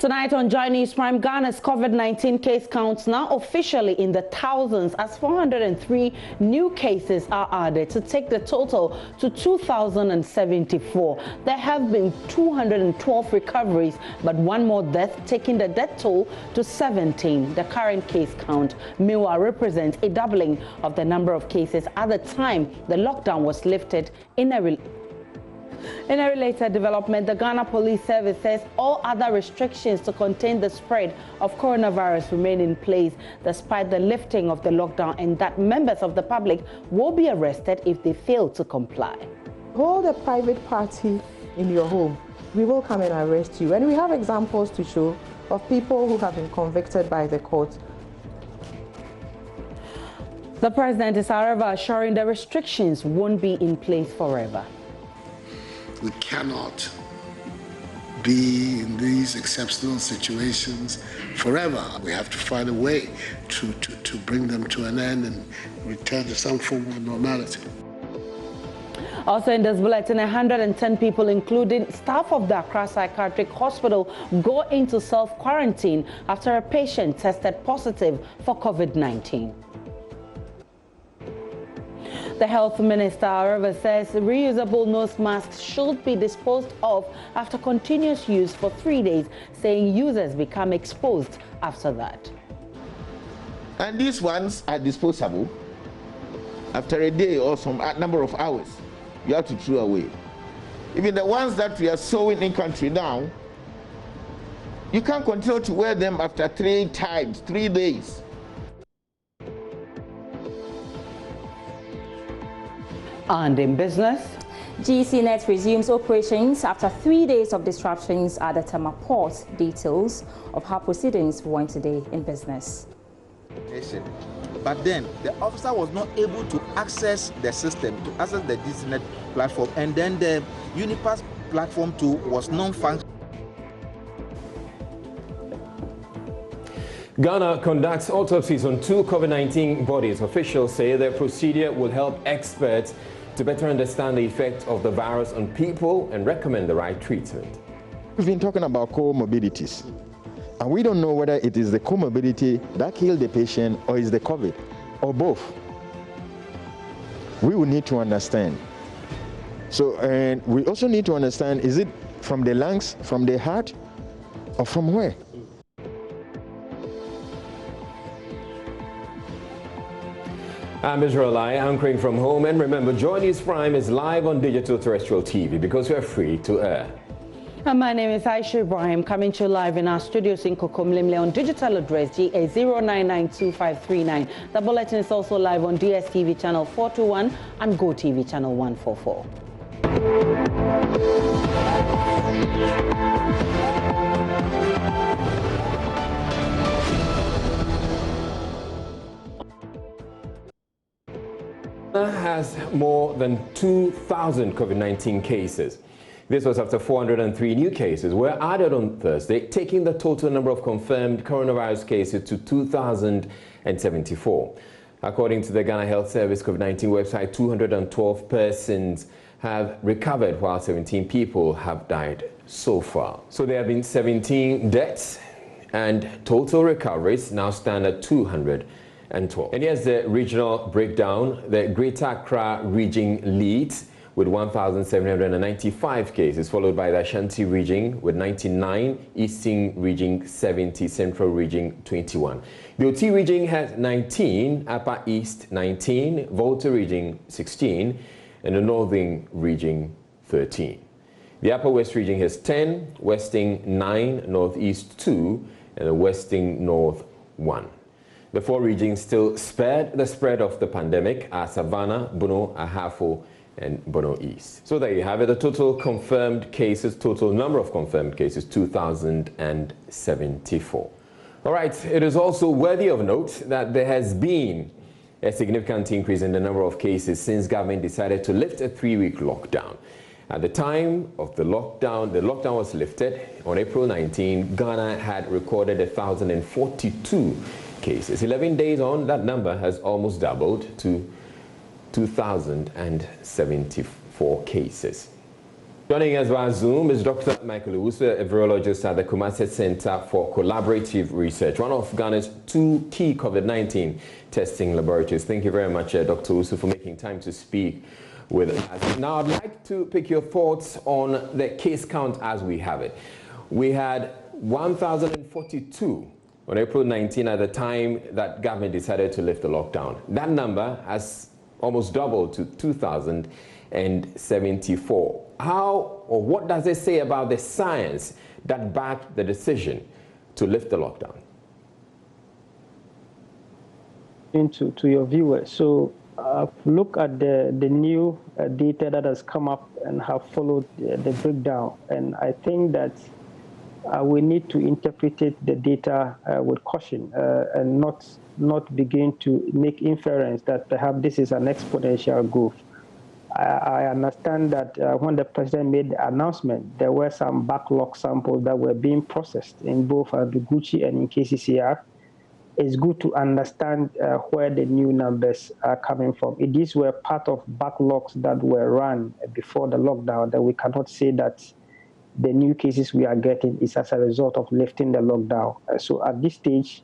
Tonight on Joy News Prime, Ghana's COVID-19 case counts now officially in the thousands as 403 new cases are added to take the total to 2,074. There have been 212 recoveries, but one more death, taking the death toll to 17. The current case count, meanwhile, represents a doubling of the number of cases at the time the lockdown was lifted. In a related development, the Ghana Police Service says all other restrictions to contain the spread of coronavirus remain in place despite the lifting of the lockdown, and that members of the public will be arrested if they fail to comply. Hold a private party in your home. We will come and arrest you. And we have examples to show of people who have been convicted by the court. The president is, however, assuring the restrictions won't be in place forever. We cannot be in these exceptional situations forever. We have to find a way to bring them to an end and return to some form of normality. Also in this bulletin, 110 people, including staff of the Accra Psychiatric Hospital, go into self-quarantine after a patient tested positive for COVID-19. The health minister, however, says reusable nose masks should be disposed of after continuous use for 3 days, saying users become exposed after that. And these ones are disposable. After a day or some number of hours, you have to throw away. Even the ones that we are sewing in country now, you can't continue to wear them after 3 days. And in business, GCNet resumes operations after 3 days of disruptions at the Tema Port. Details of how proceedings went today in business. But then the officer was not able to access the system, to access the GCNet platform, and then the Unipass platform too was non-functional. Ghana conducts autopsies on 2 COVID-19 bodies. Officials say the procedure will help experts to better understand the effect of the virus on people and recommend the right treatment. We've been talking about comorbidities, and we don't know whether it is the comorbidity that killed the patient or is the COVID or both. We will need to understand. So, and we also need to understand, is it from the lungs, from the heart, or from where? I'm Israel Lai, anchoring from home, and remember, Joy News Prime is live on digital terrestrial TV because we're free to air. And my name is Aisha Ibrahim, coming to you live in our studios in Kokomlimle on digital address GA0992539. The bulletin is also live on DSTV channel 421 and GoTV channel 144. Has more than 2,000 COVID-19 cases. This was after 403 new cases were added on Thursday, taking the total number of confirmed coronavirus cases to 2,074. According to the Ghana Health Service COVID-19 website, 212 persons have recovered while 17 people have died so far. So there have been 17 deaths and total recoveries now stand at 212. And here's the regional breakdown. The Greater Accra region leads with 1,795 cases, followed by the Ashanti region with 99, Eastern region 70, Central region 21. The OT region has 19, Upper East 19, Volta region 16, and the Northern region 13. The Upper West region has 10, Western 9, Northeast 2, and the Western North 1. The 4 regions still spared the spread of the pandemic are Savannah, Bono, Ahafo, and Bono East. So there you have it, the total number of confirmed cases, 2,074. All right, it is also worthy of note that there has been a significant increase in the number of cases since government decided to lift a 3-week lockdown. At the time of the lockdown was lifted on April 19, Ghana had recorded 1,042 cases. 11 days on, that number has almost doubled to 2,074 cases. Joining us via Zoom is Dr. Michael Owusu, a virologist at the Kumasi Center for Collaborative Research, one of Ghana's 2 key COVID-19 testing laboratories. Thank you very much, Dr. Owusu, for making time to speak with us. Now, I'd like to pick your thoughts on the case count as we have it. We had 1,042 on April 19 at the time that government decided to lift the lockdown. That number has almost doubled to 2,074. How or what does it say about the science that backed the decision to lift the lockdown? To your viewers, so look at the new data that has come up and have followed the breakdown, and I think that we need to interpret the data with caution and not begin to make inference that perhaps this is an exponential growth. I understand that when the president made the announcement, there were some backlog samples that were being processed in both Noguchi and in KCCR. It's good to understand where the new numbers are coming from. These were part of backlogs that were run before the lockdown, that we cannot say that the new cases we are getting is as a result of lifting the lockdown. So at this stage,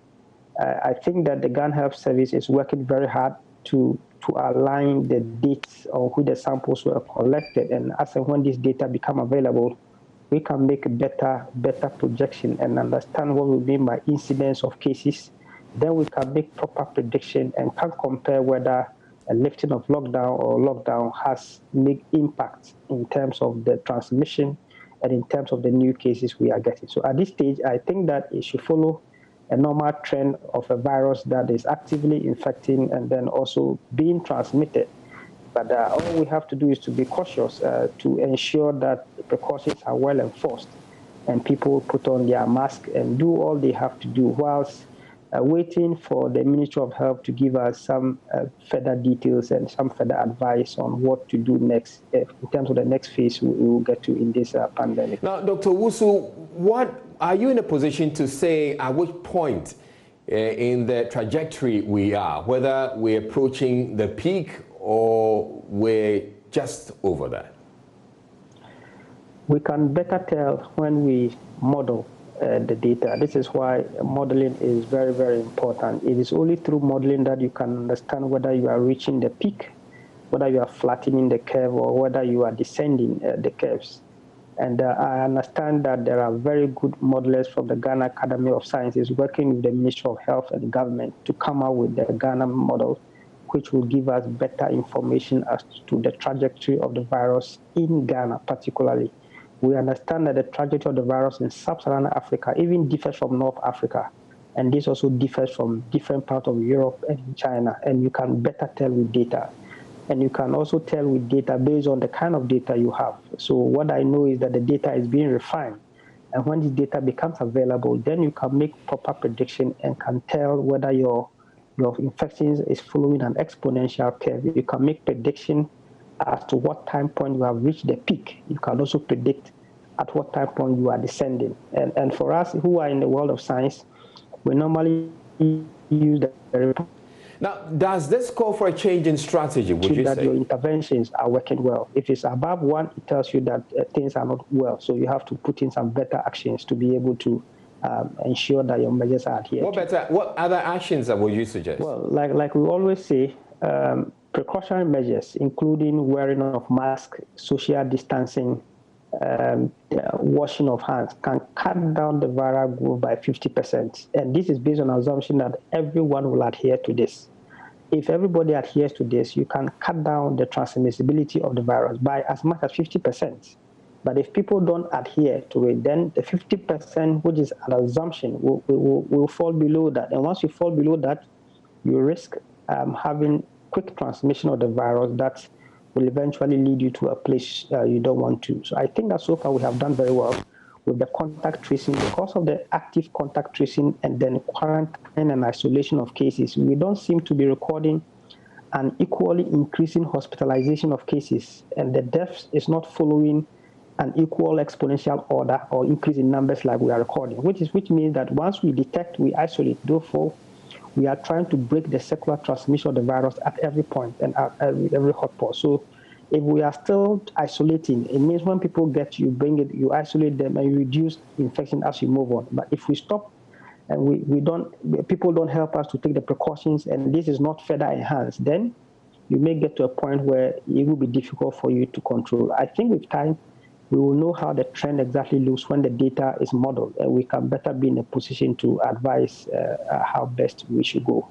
I think that the Ghana Health Service is working very hard to align the dates on which the samples were collected, and as and when this data become available, we can make a better projection and understand what we mean by incidence of cases. Then we can make proper prediction and can compare whether a lifting of lockdown or lockdown has made impact in terms of the transmission and in terms of the new cases we are getting. So at this stage, I think that it should follow a normal trend of a virus that is actively infecting and then also being transmitted. But all we have to do is to be cautious to ensure that the precautions are well enforced and people put on their mask and do all they have to do whilst waiting for the Ministry of Health to give us some further details and some further advice on what to do next in terms of the next phase we will get to in this pandemic. Now, Dr. Owusu, what are you in a position to say at which point in the trajectory we are, whether we're approaching the peak or we're just over that? We can better tell when we model the data. This is why modeling is very, very important. It is only through modeling that you can understand whether you are reaching the peak, whether you are flattening the curve, or whether you are descending the curves. And I understand that there are very good modelers from the Ghana Academy of Sciences working with the Ministry of Health and the government to come out with the Ghana model, which will give us better information as to the trajectory of the virus in Ghana particularly. We understand that the trajectory of the virus in sub-Saharan Africa even differs from North Africa, and this also differs from different parts of Europe and China, and you can better tell with data. And you can also tell with data based on the kind of data you have. So what I know is that the data is being refined, and when this data becomes available, then you can make proper prediction and can tell whether your infections is following an exponential curve. You can make prediction as to what time point you have reached the peak. You can also predict at what time point you are descending. And for us who are in the world of science, we normally use the report. Now, does this call for a change in strategy, would you say? That your interventions are working well. If it's above 1, it tells you that things are not well. So you have to put in some better actions to be able to ensure that your measures are adhered to. What other actions would you suggest? Well, like we always say, precautionary measures, including wearing of masks, social distancing, washing of hands, can cut down the viral growth by 50%. And this is based on the assumption that everyone will adhere to this. If everybody adheres to this, you can cut down the transmissibility of the virus by as much as 50%. But if people don't adhere to it, then the 50%, which is an assumption, will fall below that. And once you fall below that, you risk having quick transmission of the virus that will eventually lead you to a place you don't want to. So I think that so far we have done very well with the contact tracing. Because of the active contact tracing and then quarantine and isolation of cases, we don't seem to be recording an equally increasing hospitalization of cases, and the deaths is not following an equal exponential order or increase in numbers like we are recording, which means that once we detect, we isolate. Therefore, we are trying to break the circular transmission of the virus at every point and at every hotspot. So If we are still isolating, it means when people get you, bring it, you isolate them, and you reduce infection as you move on. But if we stop and people don't help us to take the precautions, and this is not further enhanced, then you may get to a point where it will be difficult for you to control. I think with time, we will know how the trend exactly looks when the data is modeled, and we can better be in a position to advise how best we should go.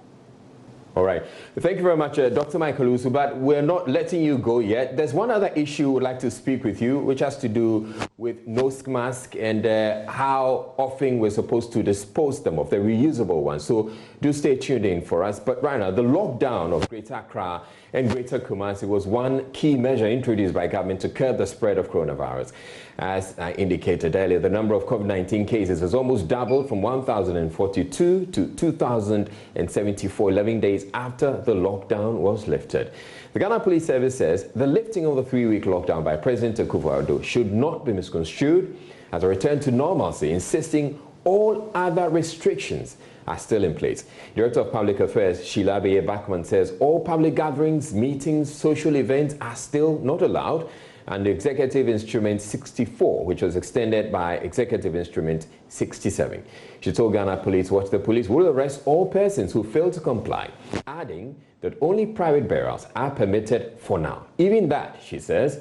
All right. Thank you very much, Dr. Michael Owusu, but we're not letting you go yet. There's one other issue we'd like to speak with you, which has to do with nose mask and how often we're supposed to dispose them of, the reusable ones. So do stay tuned in for us. But right now, the lockdown of Greater Accra and Greater Kumasi was one key measure introduced by government to curb the spread of coronavirus. As I indicated earlier, the number of COVID-19 cases has almost doubled from 1,042 to 2,074, 11 days after the lockdown was lifted. The Ghana Police Service says the lifting of the 3-week lockdown by President Akufo-Addo should not be misconstrued as a return to normalcy, insisting all other restrictions are still in place. Director of Public Affairs Sheila Beye-Bachman says all public gatherings, meetings, social events are still not allowed, and the Executive Instrument 64, which was extended by Executive Instrument 67. She told Ghana Police what the police will arrest all persons who fail to comply, adding that only private burials are permitted for now. Even that, she says,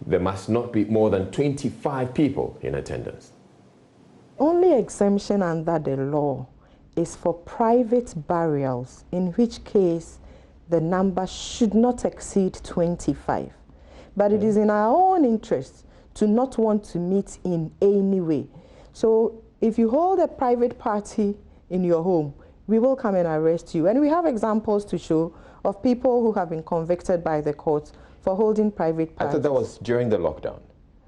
there must not be more than 25 people in attendance. Only exemption under the law is for private burials, in which case the number should not exceed 25. But it is in our own interest to not want to meet in any way. So if you hold a private party in your home, we will come and arrest you. And we have examples to show of people who have been convicted by the courts for holding private parties. I thought that was during the lockdown.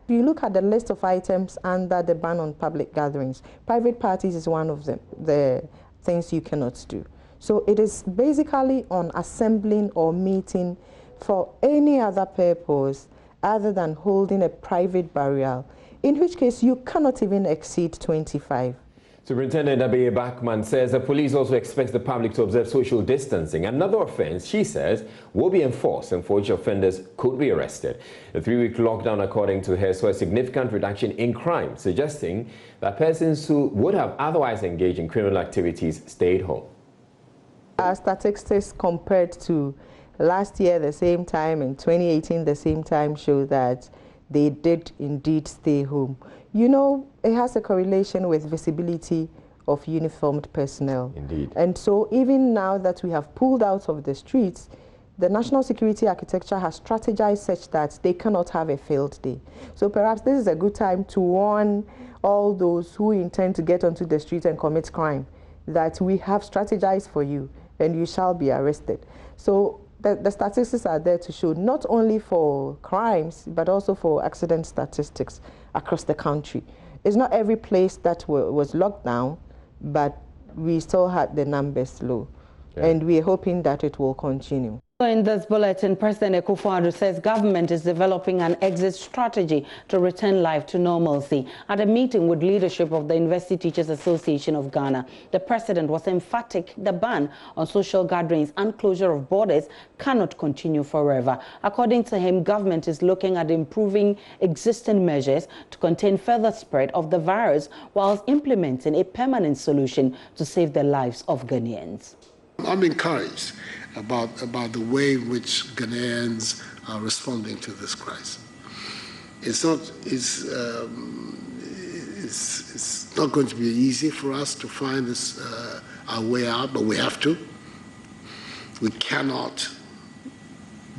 If you look at the list of items under the ban on public gatherings, private parties is one of them, the things you cannot do. So it is basically on assembling or meeting for any other purpose other than holding a private burial, in which case you cannot even exceed 25. Superintendent Beye-Bachman says the police also expects the public to observe social distancing. Another offense, she says, will be enforced and for which offenders could be arrested. The 3-week lockdown, according to her, saw a significant reduction in crime, suggesting that persons who would have otherwise engaged in criminal activities stayed home. Our statistics compared to last year, the same time, and 2018, the same time, show that they did indeed stay home. You know, it has a correlation with visibility of uniformed personnel. Indeed. And so even now that we have pulled out of the streets, the national security architecture has strategized such that they cannot have a field day. So perhaps this is a good time to warn all those who intend to get onto the street and commit crime that we have strategized for you and you shall be arrested. So the statistics are there to show not only for crimes, but also for accident statistics across the country. It's not every place that was locked down, but we still had the numbers low. Yeah. And we're hoping that it will continue. In this bulletin, President Akufo-Addo says government is developing an exit strategy to return life to normalcy. At a meeting with leadership of the University Teachers Association of Ghana, the president was emphatic the ban on social gatherings and closure of borders cannot continue forever. According to him, government is looking at improving existing measures to contain further spread of the virus whilst implementing a permanent solution to save the lives of Ghanaians. I'm encouraged about the way in which Ghanaians are responding to this crisis. It's not going to be easy for us to find this our way out, but we have to. We cannot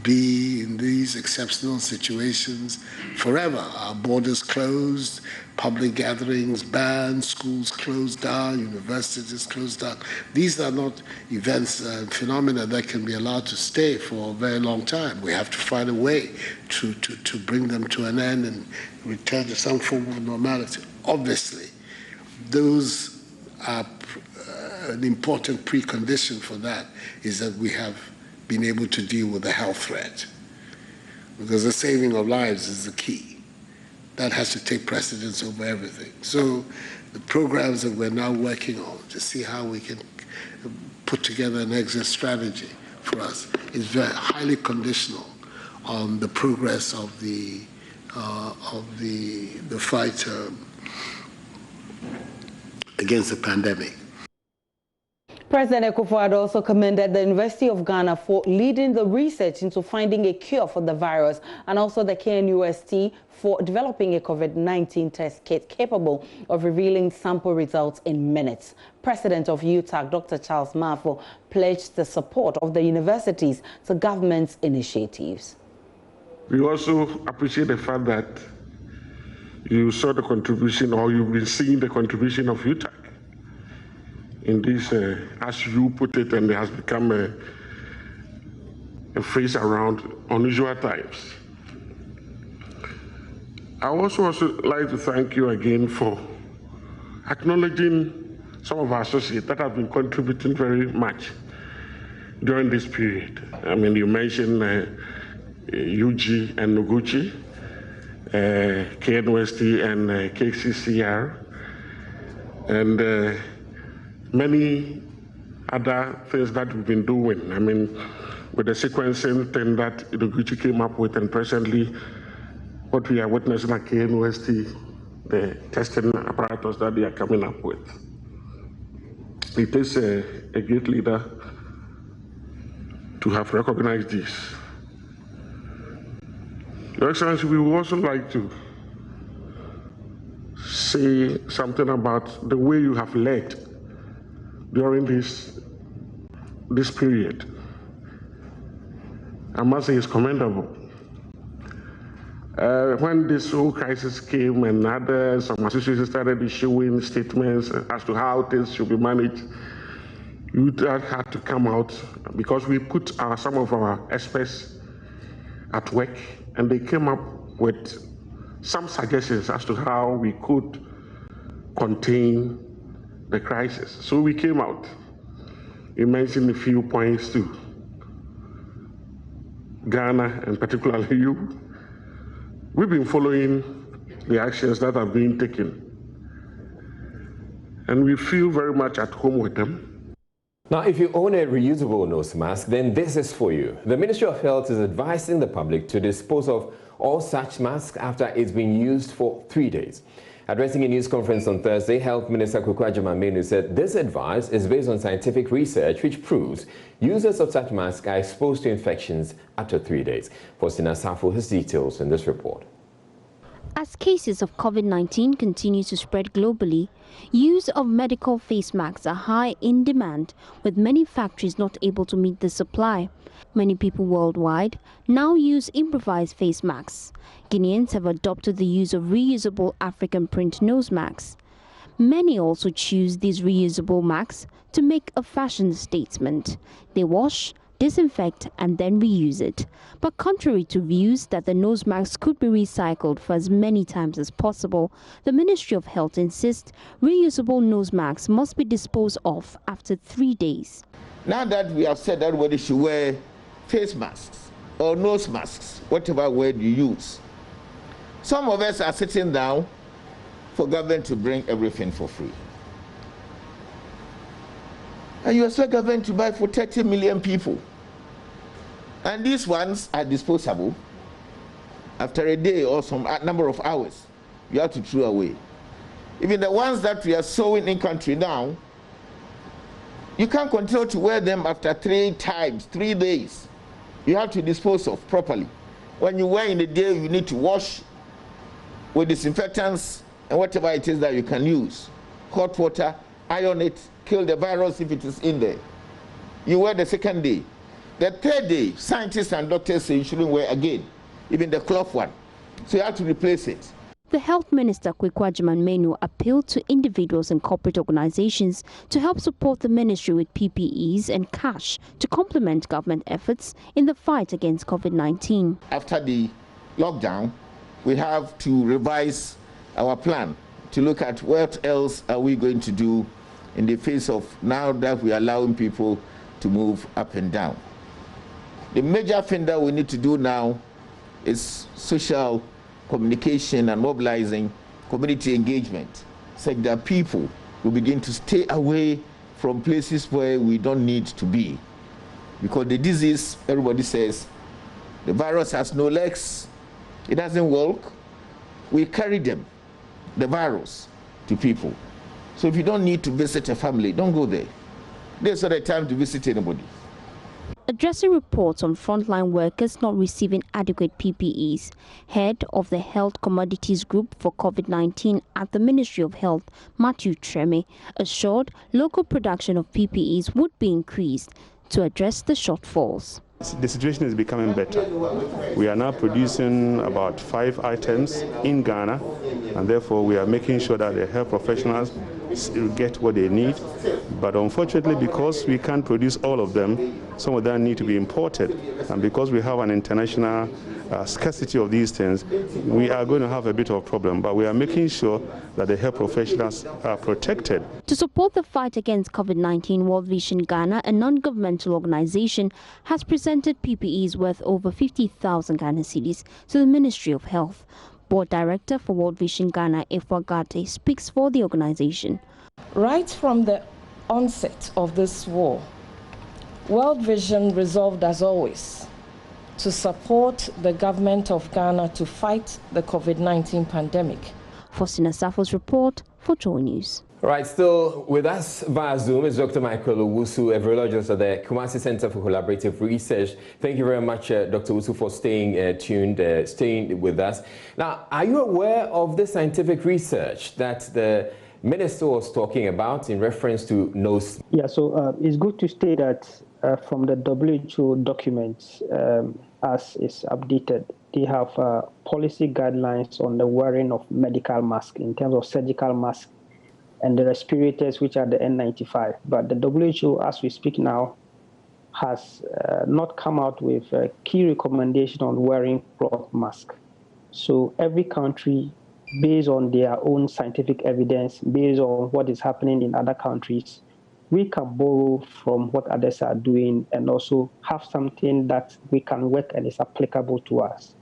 be in these exceptional situations forever. Our borders closed, public gatherings banned, schools closed down, universities closed down. These are not events and phenomena that can be allowed to stay for a very long time. We have to find a way to bring them to an end and return to some form of normality. Obviously, those are an important precondition for that is that we have been able to deal with the health threat, because the saving of lives is the key. That has to take precedence over everything. So the programs that we're now working on to see how we can put together an exit strategy for us is very highly conditional on the progress of the fight against the pandemic. President Akufo-Addo also commended the University of Ghana for leading the research into finding a cure for the virus, and also the KNUST for developing a COVID-19 test kit capable of revealing sample results in minutes. President of UTAG, Dr. Charles Mafo, pledged the support of the universities to government's initiatives. We also appreciate the fact that you saw the contribution, or you've been seeing the contribution of UTAG in this, as you put it, and it has become a phrase around unusual times. I also like to thank you again for acknowledging some of our associates that have been contributing very much during this period. I mean, you mentioned UG and Noguchi, KNUST and KCCR, and many other things that we've been doing. I mean, with the sequencing thing that Noguchi came up with, and presently what we are witnessing at KNUST, the testing apparatus that they are coming up with. It is a great leader to have recognized this. Your Excellency, we would also like to say something about the way you have led during this period. I must say it's commendable. When this whole crisis came and some associations started issuing statements as to how things should be managed, you had to come out, because we put some of our experts at work, and they came up with some suggestions as to how we could contain the crisis. So we came out. You mentioned a few points too. Ghana, and particularly you, we've been following the actions that are being taken, and we feel very much at home with them. Now, if you own a reusable nose mask, then this is for you. The Ministry of Health is advising the public to dispose of all such masks after it's been used for 3 days. Addressing a news conference on Thursday, Health Minister Kwaku Agyeman-Manu said this advice is based on scientific research which proves users of such masks are exposed to infections after 3 days. Faustina Safo has details in this report. As cases of COVID-19 continue to spread globally, use of medical face masks are high in demand, with many factories not able to meet the supply. Many people worldwide now use improvised face masks. Guineans have adopted the use of reusable African print nose masks. Many also choose these reusable masks to make a fashion statement. They wash, disinfect and then reuse it. But contrary to views that the nose masks could be recycled for as many times as possible, the Ministry of Health insists reusable nose masks must be disposed of after 3 days. Now that we have said that everybody should wear face masks or nose masks, whatever word you use, some of us are sitting down for government to bring everything for free. And you expect government to buy for 30 million people. And these ones are disposable. After a day or some number of hours, you have to throw away. Even the ones that we are sewing in country now, you can't continue to wear them after 3 days. You have to dispose of properly. When you wear in a day, you need to wash with disinfectants and whatever it is that you can use. Hot water, iron it, kill the virus if it is in there. You wear the second day. The third day, scientists and doctors say you shouldn't wear again, even the cloth one. So you have to replace it. The Health Minister, Kwaku Agyeman-Manu, appealed to individuals and corporate organizations to help support the ministry with PPEs and cash to complement government efforts in the fight against COVID-19. After the lockdown, we have to revise our plan to look at what else are we going to do in the face of now that we are allowing people to move up and down. The major thing that we need to do now is social communication and mobilizing community engagement, such that people will begin to stay away from places where we don't need to be. Because the disease, everybody says, The virus has no legs. It doesn't walk. We carry them, the virus, to people. So if you don't need to visit a family, don't go there. There's not a time to visit anybody. Addressing reports on frontline workers not receiving adequate PPEs, head of the Health Commodities Group for COVID-19 at the Ministry of Health, Matthew Treme, assured local production of PPEs would be increased to address the shortfalls. The situation is becoming better. We are now producing about 5 items in Ghana, and therefore we are making sure that the health professionals get what they need. But unfortunately, because we can't produce all of them, some of them need to be imported. And because we have an international scarcity of these things, we are going to have a bit of a problem. But we are making sure that the health professionals are protected. To support the fight against COVID-19, World Vision Ghana, a non-governmental organization, has presented PPEs worth over 50,000 Ghana cedis to the Ministry of Health. Board Director for World Vision Ghana, Efwa Gate, speaks for the organization. Right from the onset of this war, World Vision resolved, as always, to support the government of Ghana to fight the COVID-19 pandemic. Faustina Safo's report for Joy News. Right, still with us via Zoom is Dr. Michael Owusu, a virologist at the Kumasi Center for Collaborative Research. Thank you very much, Dr. Owusu, for staying tuned, staying with us. Now, are you aware of the scientific research that the minister was talking about in reference to nose? Yeah, so it's good to state that from the WHO documents, as is updated, they have policy guidelines on the wearing of medical masks in terms of surgical masks and the respirators, which are the N95. But the WHO, as we speak now, has not come out with a key recommendation on wearing cloth mask. So every country, based on their own scientific evidence, based on what is happening in other countries, we can borrow from what others are doing and also have something that we can work and is applicable to us.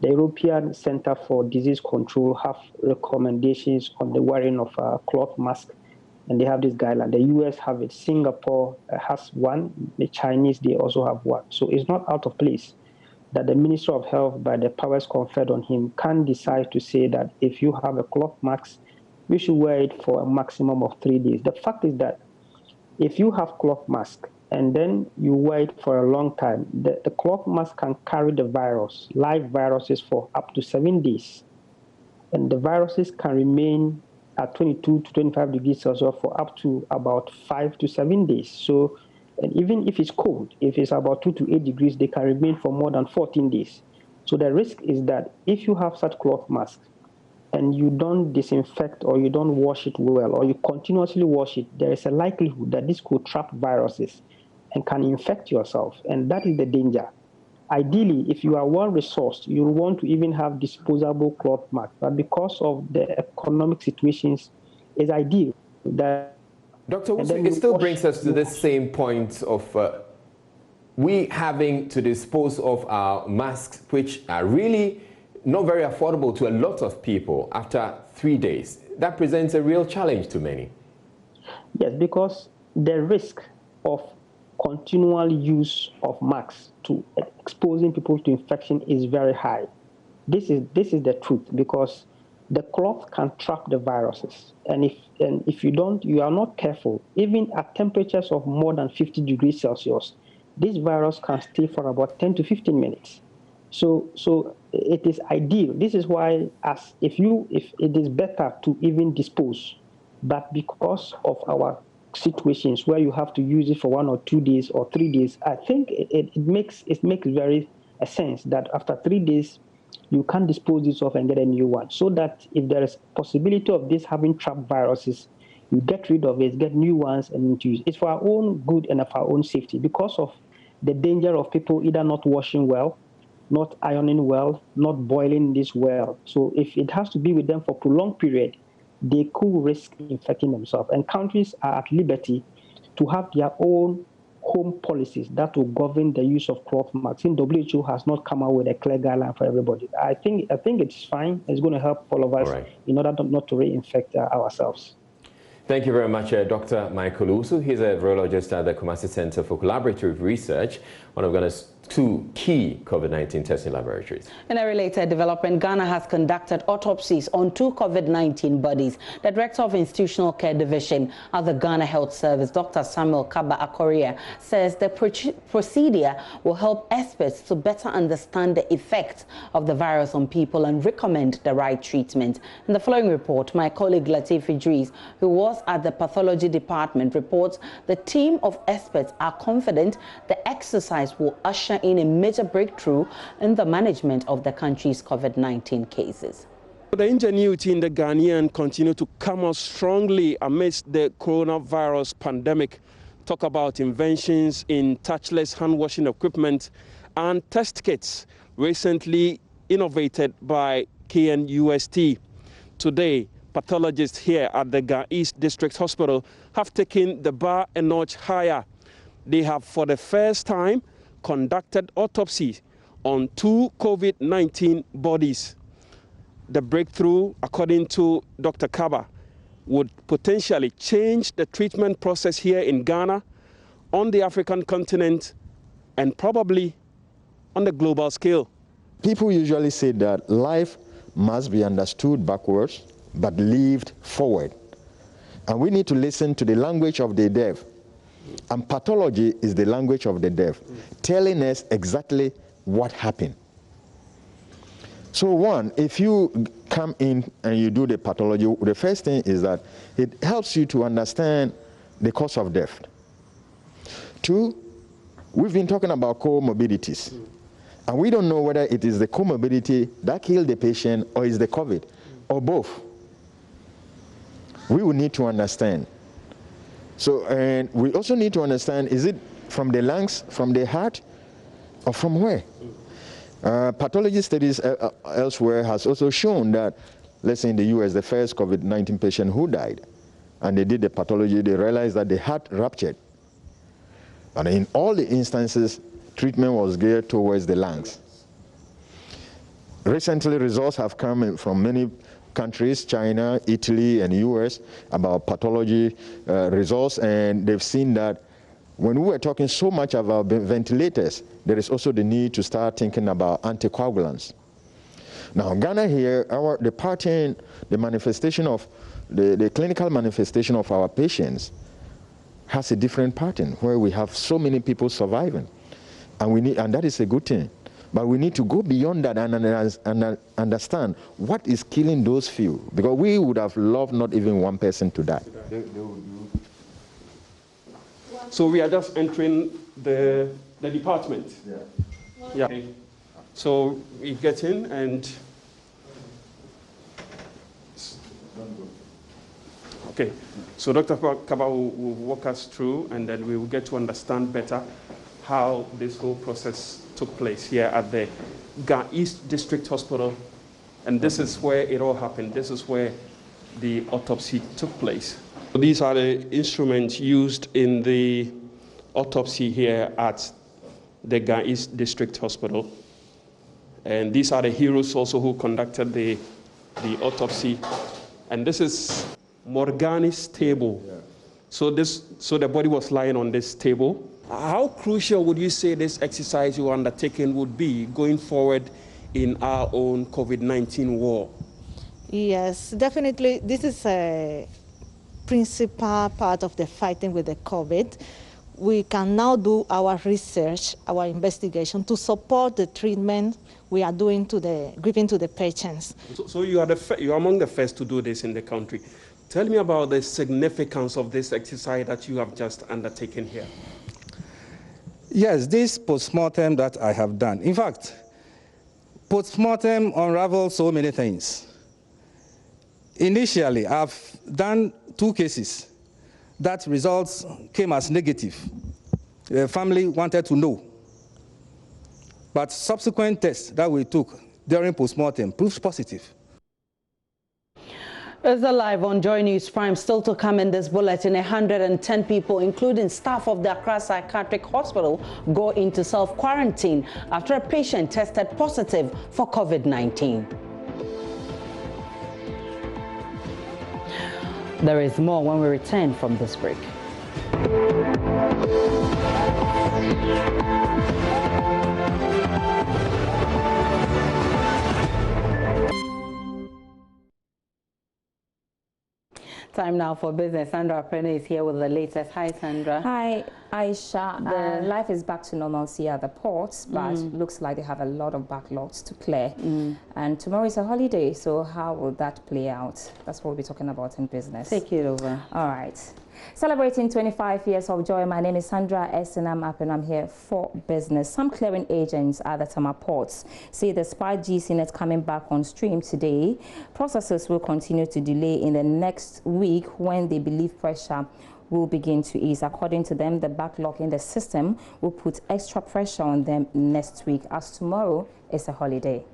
The European Center for Disease Control have recommendations on the wearing of a cloth mask, and they have this guideline. The US have it, Singapore has one, the Chinese, they also have one. So it's not out of place that the Minister of Health, by the powers conferred on him, can decide to say that if you have a cloth mask, you should wear it for a maximum of 3 days. The fact is that if you have cloth mask, and then you wait for a long time, the cloth mask can carry the virus, live viruses, for up to 7 days. And the viruses can remain at 22 to 25 degrees Celsius for up to about 5 to 7 days. So, and even if it's cold, if it's about 2 to 8 degrees, they can remain for more than 14 days. So the risk is that if you have such cloth mask and you don't disinfect or you don't wash it well, or you continuously wash it, there is a likelihood that this could trap viruses and can infect yourself, and that is the danger. Ideally, if you are well-resourced, you want to even have disposable cloth masks, but because of the economic situations, it's ideal that... Dr. Owusu, it still brings us to the same point of we having to dispose of our masks, which are really not very affordable to a lot of people after 3 days. That presents a real challenge to many. Yes, because the risk of continual use of masks to exposing people to infection is very high. This is the truth, because the cloth can trap the viruses, and if you are not careful, even at temperatures of more than 50 degrees Celsius, this virus can stay for about 10 to 15 minutes. So it is ideal. This is why, if it is better to even dispose, but because of our situations where you have to use it for 1 or 2 days or 3 days, I think it makes very a sense that after 3 days you can dispose this off and get a new one, so that if there is possibility of this having trapped viruses, you get rid of it, get new ones, and use. It's for our own good and for our own safety, because of the danger of people either not washing well, not ironing well, not boiling this well. So if it has to be with them for a prolonged period, they could risk infecting themselves. And countries are at liberty to have their own home policies that will govern the use of cloth masks. WHO has not come out with a clear guideline for everybody. I think it's fine. It's going to help all of us in order not to reinfect ourselves. Thank you very much, Dr. Michael Owusu. He's a virologist at the Kumasi Center for Collaborative Research, one of Ghana's two key COVID-19 testing laboratories. In a related development, Ghana has conducted autopsies on 2 COVID-19 bodies. The Director of Institutional Care Division at the Ghana Health Service, Dr. Samuel Kaba Akoria, says the procedure will help experts to better understand the effects of the virus on people and recommend the right treatment. In the following report, my colleague Latif Idris, who was at the pathology department, reports the team of experts are confident the exercise will usher in a major breakthrough in the management of the country's COVID-19 cases. The ingenuity in the Ghanaian continue to come out strongly amidst the coronavirus pandemic. Talk about inventions in touchless hand-washing equipment and test kits recently innovated by KNUST. Today, pathologists here at the Ga East District Hospital have taken the bar a notch higher. They have, for the first time, conducted autopsies on 2 COVID-19 bodies. The breakthrough, according to Dr. Kaba, would potentially change the treatment process here in Ghana, on the African continent, and probably on the global scale. People usually say that life must be understood backwards, but lived forward. And we need to listen to the language of the deaf. And pathology is the language of the deaf, telling us exactly what happened. So one, if you come in and you do the pathology, the first thing is that it helps you to understand the cause of death. Two, we've been talking about comorbidities. And we don't know whether it is the comorbidity that killed the patient or is the COVID, or both. We will need to understand. So, and we also need to understand, is it from the lungs, from the heart, or from where? Pathology studies elsewhere has also shown that, let's say in the US, the first COVID-19 patient who died, and they did the pathology, they realized that the heart ruptured. And in all the instances, treatment was geared towards the lungs. Recently, results have come from many countries, China, Italy, and US, about pathology results, and they've seen that when we were talking so much about ventilators, there is also the need to start thinking about anticoagulants. Now, Ghana here, the manifestation of the clinical manifestation of our patients has a different pattern where we have so many people surviving, and that is a good thing. But we need to go beyond that and understand what is killing those few, because we would have loved not even one person to die. So we are just entering the department. Yeah. Okay. So we get in and. Okay. So Dr. Kaba will walk us through, and then we will get to understand better how this whole process took place here at the Ga East District Hospital. And this is where it all happened. This is where the autopsy took place. These are the instruments used in the autopsy here at the Ga East District Hospital. And these are the heroes also who conducted the autopsy. And this is Morgani's table. Yeah. So the body was lying on this table. How crucial would you say this exercise you are undertaking would be going forward in our own COVID-19 war? Yes, definitely. This is a principal part of the fighting with the COVID. We can now do our research, our investigation to support the treatment we are doing giving to the patients. So you are among the first to do this in the country. Tell me about the significance of this exercise that you have just undertaken here. Yes, this postmortem that I have done. In fact, postmortem unravels so many things. Initially, I've done 2 cases that results came as negative. The family wanted to know. But subsequent tests that we took during postmortem proved positive. It's live on Joy News Prime. Still to come in this bulletin, 110 people, including staff of the Accra Psychiatric Hospital, go into self-quarantine after a patient tested positive for COVID-19. There is more when we return from this break. Time now for business. Sandra Apene is here with the latest. Hi, Sandra. Hi, Aisha. Life is back to normalcy at the ports, but looks like they have a lot of backlogs to clear. And tomorrow is a holiday, so how will that play out? That's what we'll be talking about in business. Take it over. All right. Celebrating 25 years of joy, my name is Sandra Esinam and I'm here for business. Some clearing agents at the Tema ports say despite GCNet coming back on stream today, processes will continue to delay in the next week when they believe pressure will begin to ease. According to them, the backlog in the system will put extra pressure on them next week, as tomorrow is a holiday.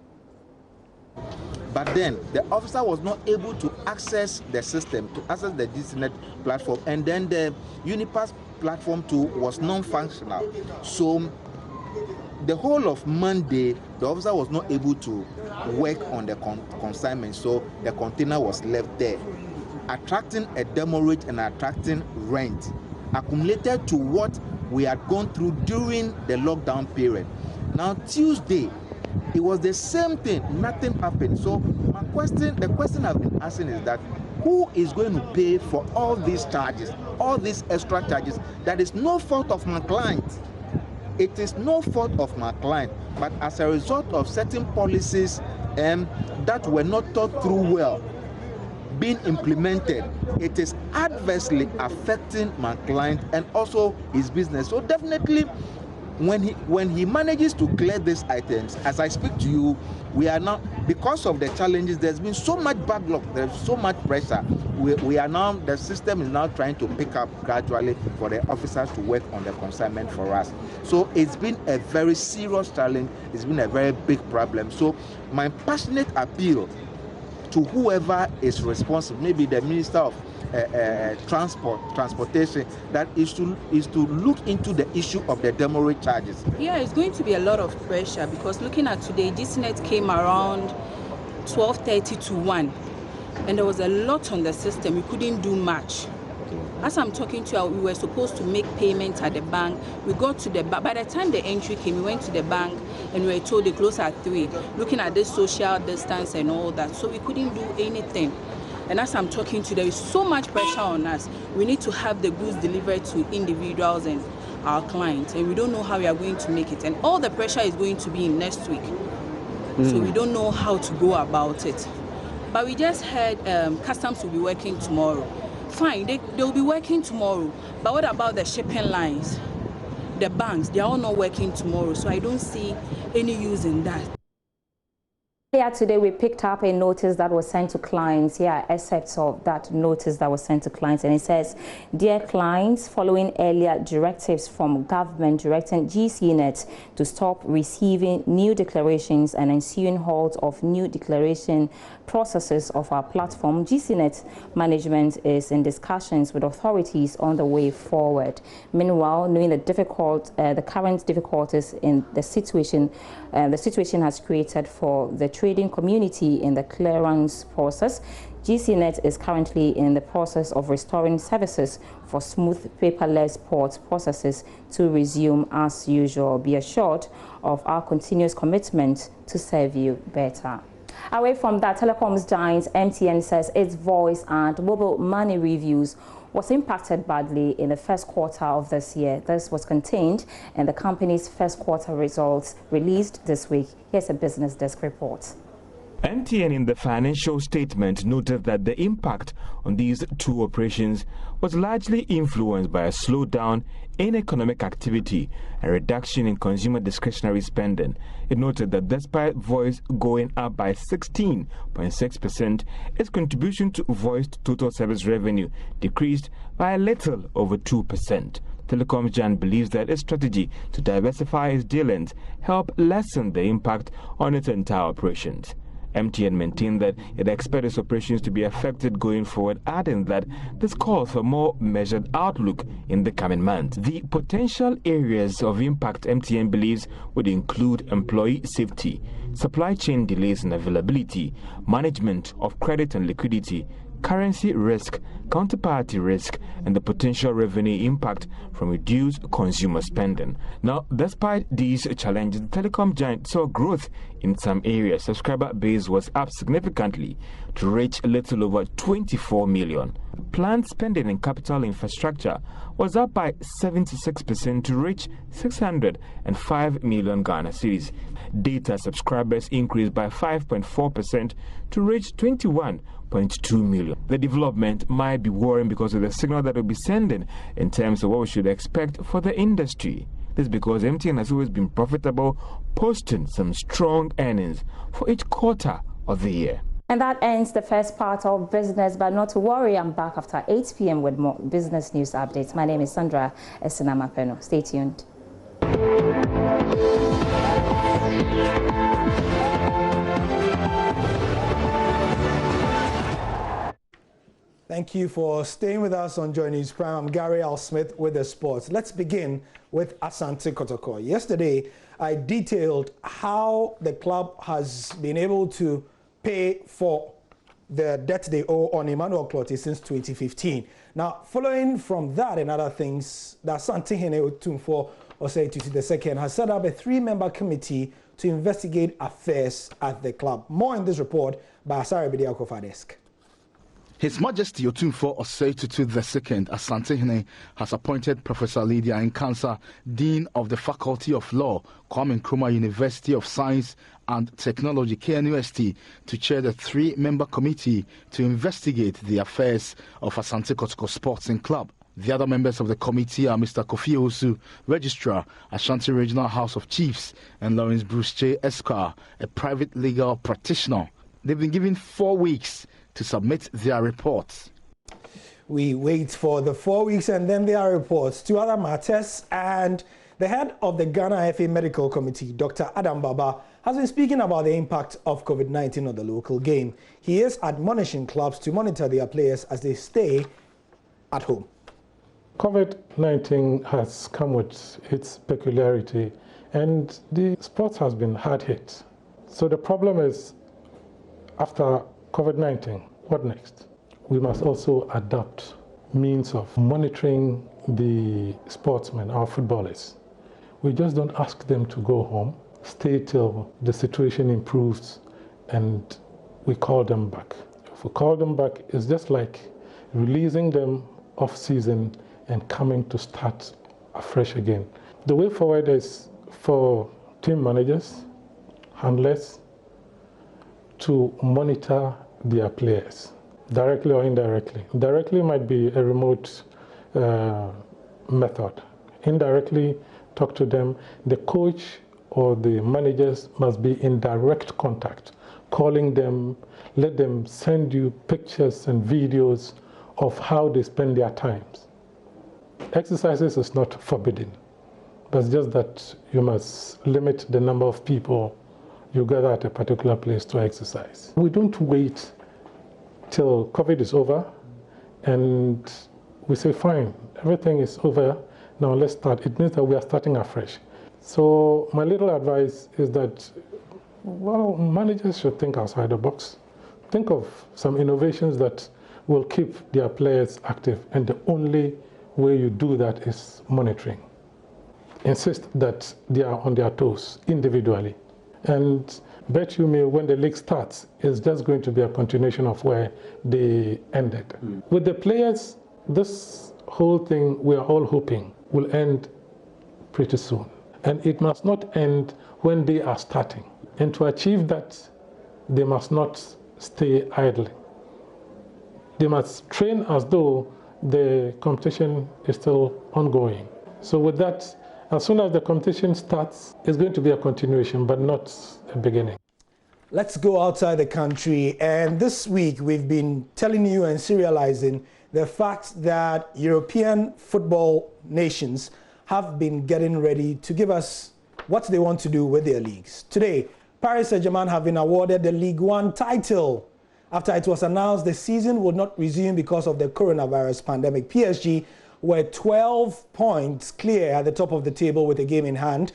But then the officer was not able to access the system, to access the GCNet platform, and then the Unipass platform too was non-functional. So the whole of Monday, the officer was not able to work on the consignment, so the container was left there, attracting a demurrage and attracting rent, accumulated to what we had gone through during the lockdown period. Now Tuesday, it was the same thing, nothing happened. So the question I've been asking is that who is going to pay for all these charges, all these extra charges? That is no fault of my client. It is no fault of my client, but as a result of certain policies that were not thought through well being implemented, it is adversely affecting my client and also his business. So definitely, when he manages to clear these items, as I speak to you, we are now, because of the challenges, there's been so much backlog, there's so much pressure. We are now, the system is now trying to pick up gradually for the officers to work on the consignment for us. So it's been a very serious challenge, it's been a very big problem. So my passionate appeal to whoever is responsible, maybe the Minister of transportation, that is to look into the issue of the demurrage charges. Yeah, it's going to be a lot of pressure because looking at today, GCNet came around 12:30 to 1, and there was a lot on the system. We couldn't do much. As I'm talking to you, we were supposed to make payments at the bank. We got to the bank. By the time the entry came, we went to the bank and we were told they close at 3, looking at this social distance and all that. So we couldn't do anything. And as I'm talking to you, there is so much pressure on us. We need to have the goods delivered to individuals and our clients, and we don't know how we are going to make it. And all the pressure is going to be in next week. So we don't know how to go about it. But we just heard customs will be working tomorrow. Fine, they'll be working tomorrow. But what about the shipping lines? The banks, they're all not working tomorrow. So I don't see any use in that. Here today, we picked up a notice that was sent to clients. Here are excerpts of that notice that was sent to clients. And it says, dear clients, following earlier directives from government directing GCNet to stop receiving new declarations and ensuing halt of new declaration processes of our platform, GCNet management is in discussions with authorities on the way forward. Meanwhile, knowing the current difficulties in the situation has created for the trading community in the clearance process, GCNet is currently in the process of restoring services for smooth paperless port processes to resume as usual. Be assured of our continuous commitment to serve you better. Away from that, telecoms giant MTN says its voice and mobile money reviews was impacted badly in the first quarter of this year. This was contained in the company's first quarter results released this week. Here's a Business Desk report. MTN in the financial statement noted that the impact on these two operations was largely influenced by a slowdown in economic activity and reduction in consumer discretionary spending. It noted that despite voice going up by 16.6%, its contribution to voice total service revenue decreased by a little over 2%. Telecom giant believes that its strategy to diversify its dealings helped lessen the impact on its entire operations. MTN maintained that it expects its operations to be affected going forward, adding that this calls for a more measured outlook in the coming months. The potential areas of impact MTN believes would include employee safety, supply chain delays and availability, management of credit and liquidity, currency risk, counterparty risk, and the potential revenue impact from reduced consumer spending. Now, despite these challenges, the telecom giant saw growth in some areas. Subscriber base was up significantly to reach a little over 24 million. Planned spending in capital infrastructure was up by 76% to reach 605 million Ghana cedis. Data subscribers increased by 5.4% to reach 21.2 million. The development might be worrying because of the signal that will be sending in terms of what we should expect for the industry. This is because MTN has always been profitable, posting some strong earnings for each quarter of the year. And that ends the first part of business, but not to worry, I'm back after 8 p.m. with more business news updates. My name is Sandra Esinamapeno. Stay tuned. Thank you for staying with us on Joy News Prime. I'm Gary Al Smith with the sports. Let's begin with Asante Kotoko. Yesterday, I detailed how the club has been able to pay for the debt they owe on Emmanuel Clottey since 2015. Now, following from that and other things, the Asantehene Otumfuo Osei II has set up a 3-member committee to investigate affairs at the club. More in this report by Asare Bidiako desk. His Majesty Otumfuo Osei II Asantehene has appointed Professor Lydia Nkansa, Dean of the Faculty of Law, Kwame Nkrumah University of Science and Technology, KNUST, to chair the 3-member committee to investigate the affairs of Asante Kotoko Sporting Club. The other members of the committee are Mr. Kofi Osu, Registrar, Ashanti Regional House of Chiefs, and Lawrence Bruce J. Esquire, a private legal practitioner. They've been given 4 weeks to submit their reports. We wait for the 4 weeks and then their reports. 2 other matters, and the head of the Ghana FA Medical Committee, Dr. Adam Baba, has been speaking about the impact of COVID-19 on the local game. He is admonishing clubs to monitor their players as they stay at home. COVID-19 has come with its peculiarity, and the sports has been hard hit. So the problem is, after COVID-19, what next? We must also adopt means of monitoring the sportsmen, our footballers. We just don't ask them to go home, stay till the situation improves, and we call them back. If we call them back, it's just like releasing them off season and coming to start afresh again. The way forward is for team managers, handlers, to monitor their players, directly or indirectly. Directly might be a remote method. Indirectly, talk to them. The coach or the managers must be in direct contact, calling them, let them send you pictures and videos of how they spend their times. Exercises is not forbidden, but it's just that you must limit the number of people you gather at a particular place to exercise. We don't wait till COVID is over and we say, fine, everything is over, now let's start. It means that we are starting afresh. So my little advice is that, well, managers should think outside the box. Think of some innovations that will keep their players active, and the only way you do that is monitoring. Insist that they are on their toes individually. And bet you me, when the league starts, it's just going to be a continuation of where they ended. With the players, this whole thing, we are all hoping, will end pretty soon. And it must not end when they are starting. And to achieve that, they must not stay idle. They must train as though the competition is still ongoing. So with that, as soon as the competition starts, it's going to be a continuation, but not a beginning. Let's go outside the country. And this week, we've been telling you and serializing the fact that European football nations have been getting ready to give us what they want to do with their leagues. Today, Paris Saint-Germain have been awarded the Ligue 1 title after it was announced the season would not resume because of the coronavirus pandemic. PSG were 12 points clear at the top of the table with a game in hand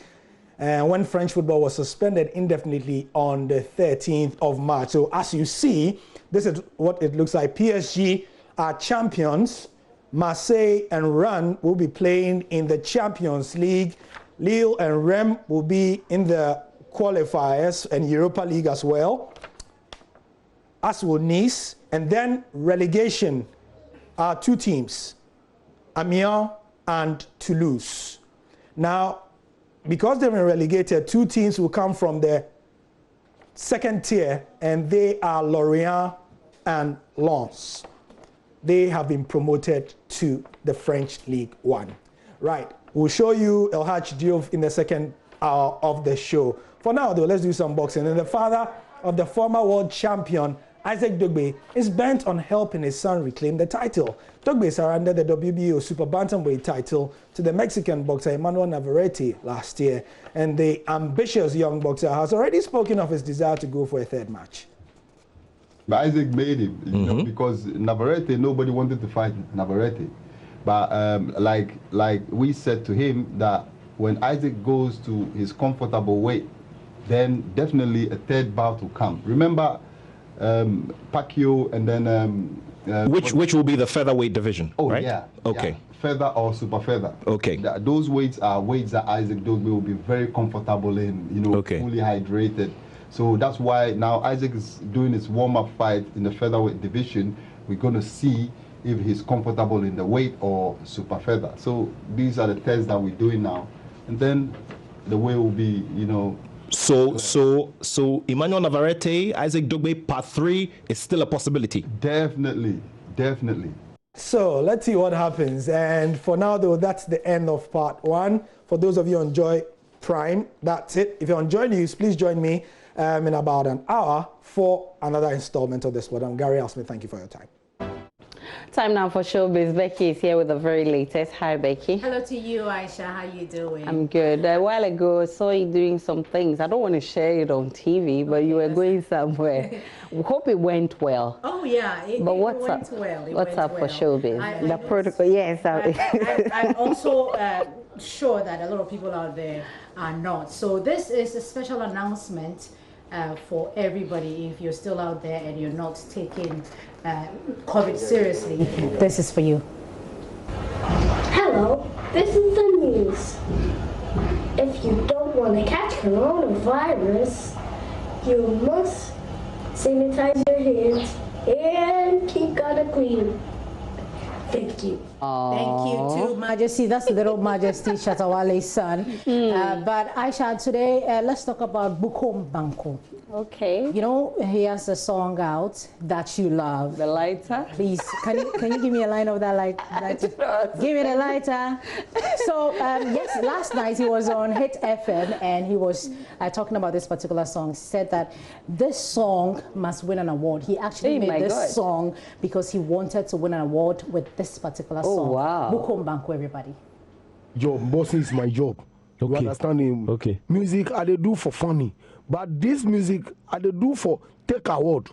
when French football was suspended indefinitely on the 13th of March. So as you see, This is what it looks like. PSG are champions. Marseille and Rennes will be playing in the Champions League. Lille and Reims will be in the qualifiers and Europa League as well, as will Nice. And then relegation are two teams, Amiens and Toulouse. Now, because they've been relegated, two teams will come from the second tier, and they are Lorient and Lens. They have been promoted to the French League One. Right, we'll show you El Hadj Diouf in the second hour of the show. For now, though, let's do some boxing. And the father of the former world champion, Isaac Dogboe, is bent on helping his son reclaim the title. Dogboe surrendered the WBO Super Bantamweight title to the Mexican boxer Emmanuel Navarrete last year. And the ambitious young boxer has already spoken of his desire to go for a third match. But Isaac made him, you know, because Navarrete, nobody wanted to fight Navarrete. But like we said to him, that when Isaac goes to his comfortable weight, then definitely a third bout will come. Remember Pacquiao and then... which will be the featherweight division, right? Yeah. Okay. Yeah. Feather or super feather. Okay. Those weights are weights that Isaac Dogboe will be very comfortable in, you know, fully hydrated. So that's why now Isaac is doing his warm-up fight in the featherweight division. We're going to see if he's comfortable in the weight or super feather. So these are the tests that we're doing now. And then the way will be, you know... So Emmanuel Navarrete, Isaac Dogboe, part 3 is still a possibility? Definitely, definitely. So let's see what happens. And for now, though, that's the end of part 1. For those of you who enjoy Prime, that's it. If you enjoy news, please join me in about an hour for another installment of this. But I'm Gary Al Smith. Thank you for your time. Time now for Showbiz. Becky is here with the very latest. Hi, Becky. Hello to you, Aisha. How you doing? I'm good. A while ago, I saw you doing some things. I don't want to share it on TV, but you were going somewhere. We hope it went well. Oh, yeah. But what's up? What's up for Showbiz? The protocol, yes. I'm also sure that a lot of people out there are not. So this is a special announcement for everybody. If you're still out there and you're not taking COVID seriously, this is for you. Hello, this is the news. If you don't want to catch coronavirus, you must sanitize your hands and keep God clean. Thank you. Thank you to Majesty. That's little Majesty Shatawale's son. But Aisha, today let's talk about Bukom Banku. Okay. You know, he has a song out that you love. The lighter? Please, can you give me a line of that lighter? Give me the lighter. So, yes, last night he was on Hit FM and he was talking about this particular song. He said that this song must win an award. He actually made this song because he wanted to win an award with this particular song. Oh, wow. Bukom Banku, everybody. Your boss is my job. You understand him? Okay. Music I do for funny. But this music I do for take award.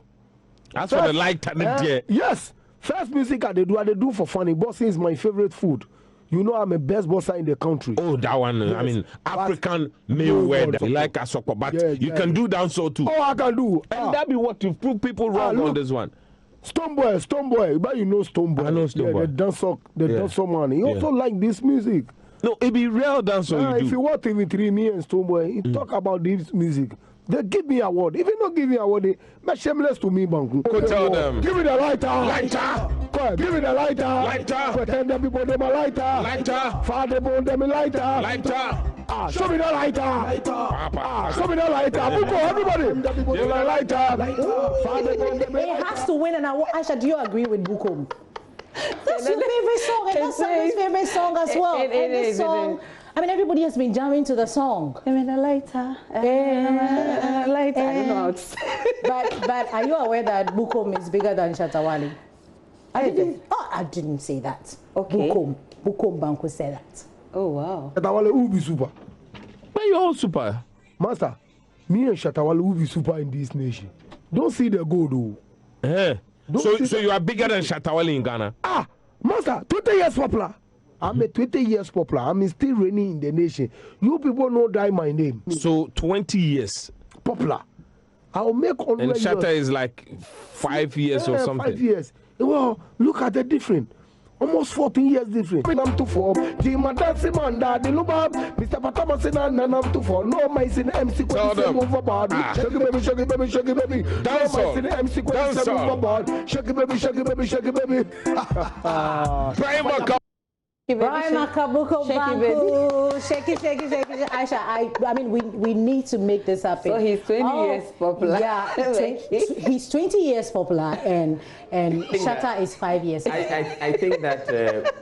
That's for the light and the yes. First music I do for funny. Bossing is my favorite food. You know I'm a best bosser in the country. Oh, that one. Yes. I mean, African Mayweather. You like a soccer, but you can do dancehall too. Oh, I can do. And that be what you prove people wrong on this one. Stonebwoy. But you know Stonebwoy. I know Stonebwoy. The dancer man. He also like this music. No, it be real dancehall. If you watch TV3, me and Stonebwoy, he talk about this music. They give me award. If you not give me award, they make shameless to me, Banku. Go tell them. Give me the lighter. Lighter. Give me the lighter. Lighter. Pretend them people them a lighter. Lighter. Father them a lighter. Lighter. Show me the lighter. Show me the lighter. Buko, everybody. Give me the lighter. He has to win an award. Aisha, do you agree with Bukom? That's your favorite song, and that's somebody's favorite song as well. It this song, I mean, everybody has been jamming to the song. Give me the lighter. Lighter. I don't know. But are you aware that Bukom is bigger than Shatawale? I didn't say that. Okay. Bukom Banku said that. Oh, wow. Shatawale will be super. Where you all super? Master, me and Shatawale will be super in this nation. Don't see the goal, though. So you are bigger than Shatawale in Ghana? Master, 20 years popular. I'm a 20 years popular. I'm still reigning in the nation. You people know that my name. So 20 years. Popular. I'll make 100 And years. Shatta is like 5 years or something. 5 years. Well, look at the difference. Almost 14 years different. I'm too for Jima dancing man, daddy lubab. Mr. Patama said, I'm too for no mice in MC Quentin overboard. Shaggy baby, shaggy baby, shaggy baby. Dance no mice in MC Quentin overboard. Shaggy baby, shaggy baby, shaggy baby. Brian Makabuko Banku, shake it. Aisha, I mean, we need to make this happen. So he's 20 years popular. Yeah, he's 20 years popular, and Shatta is 5 years. I think that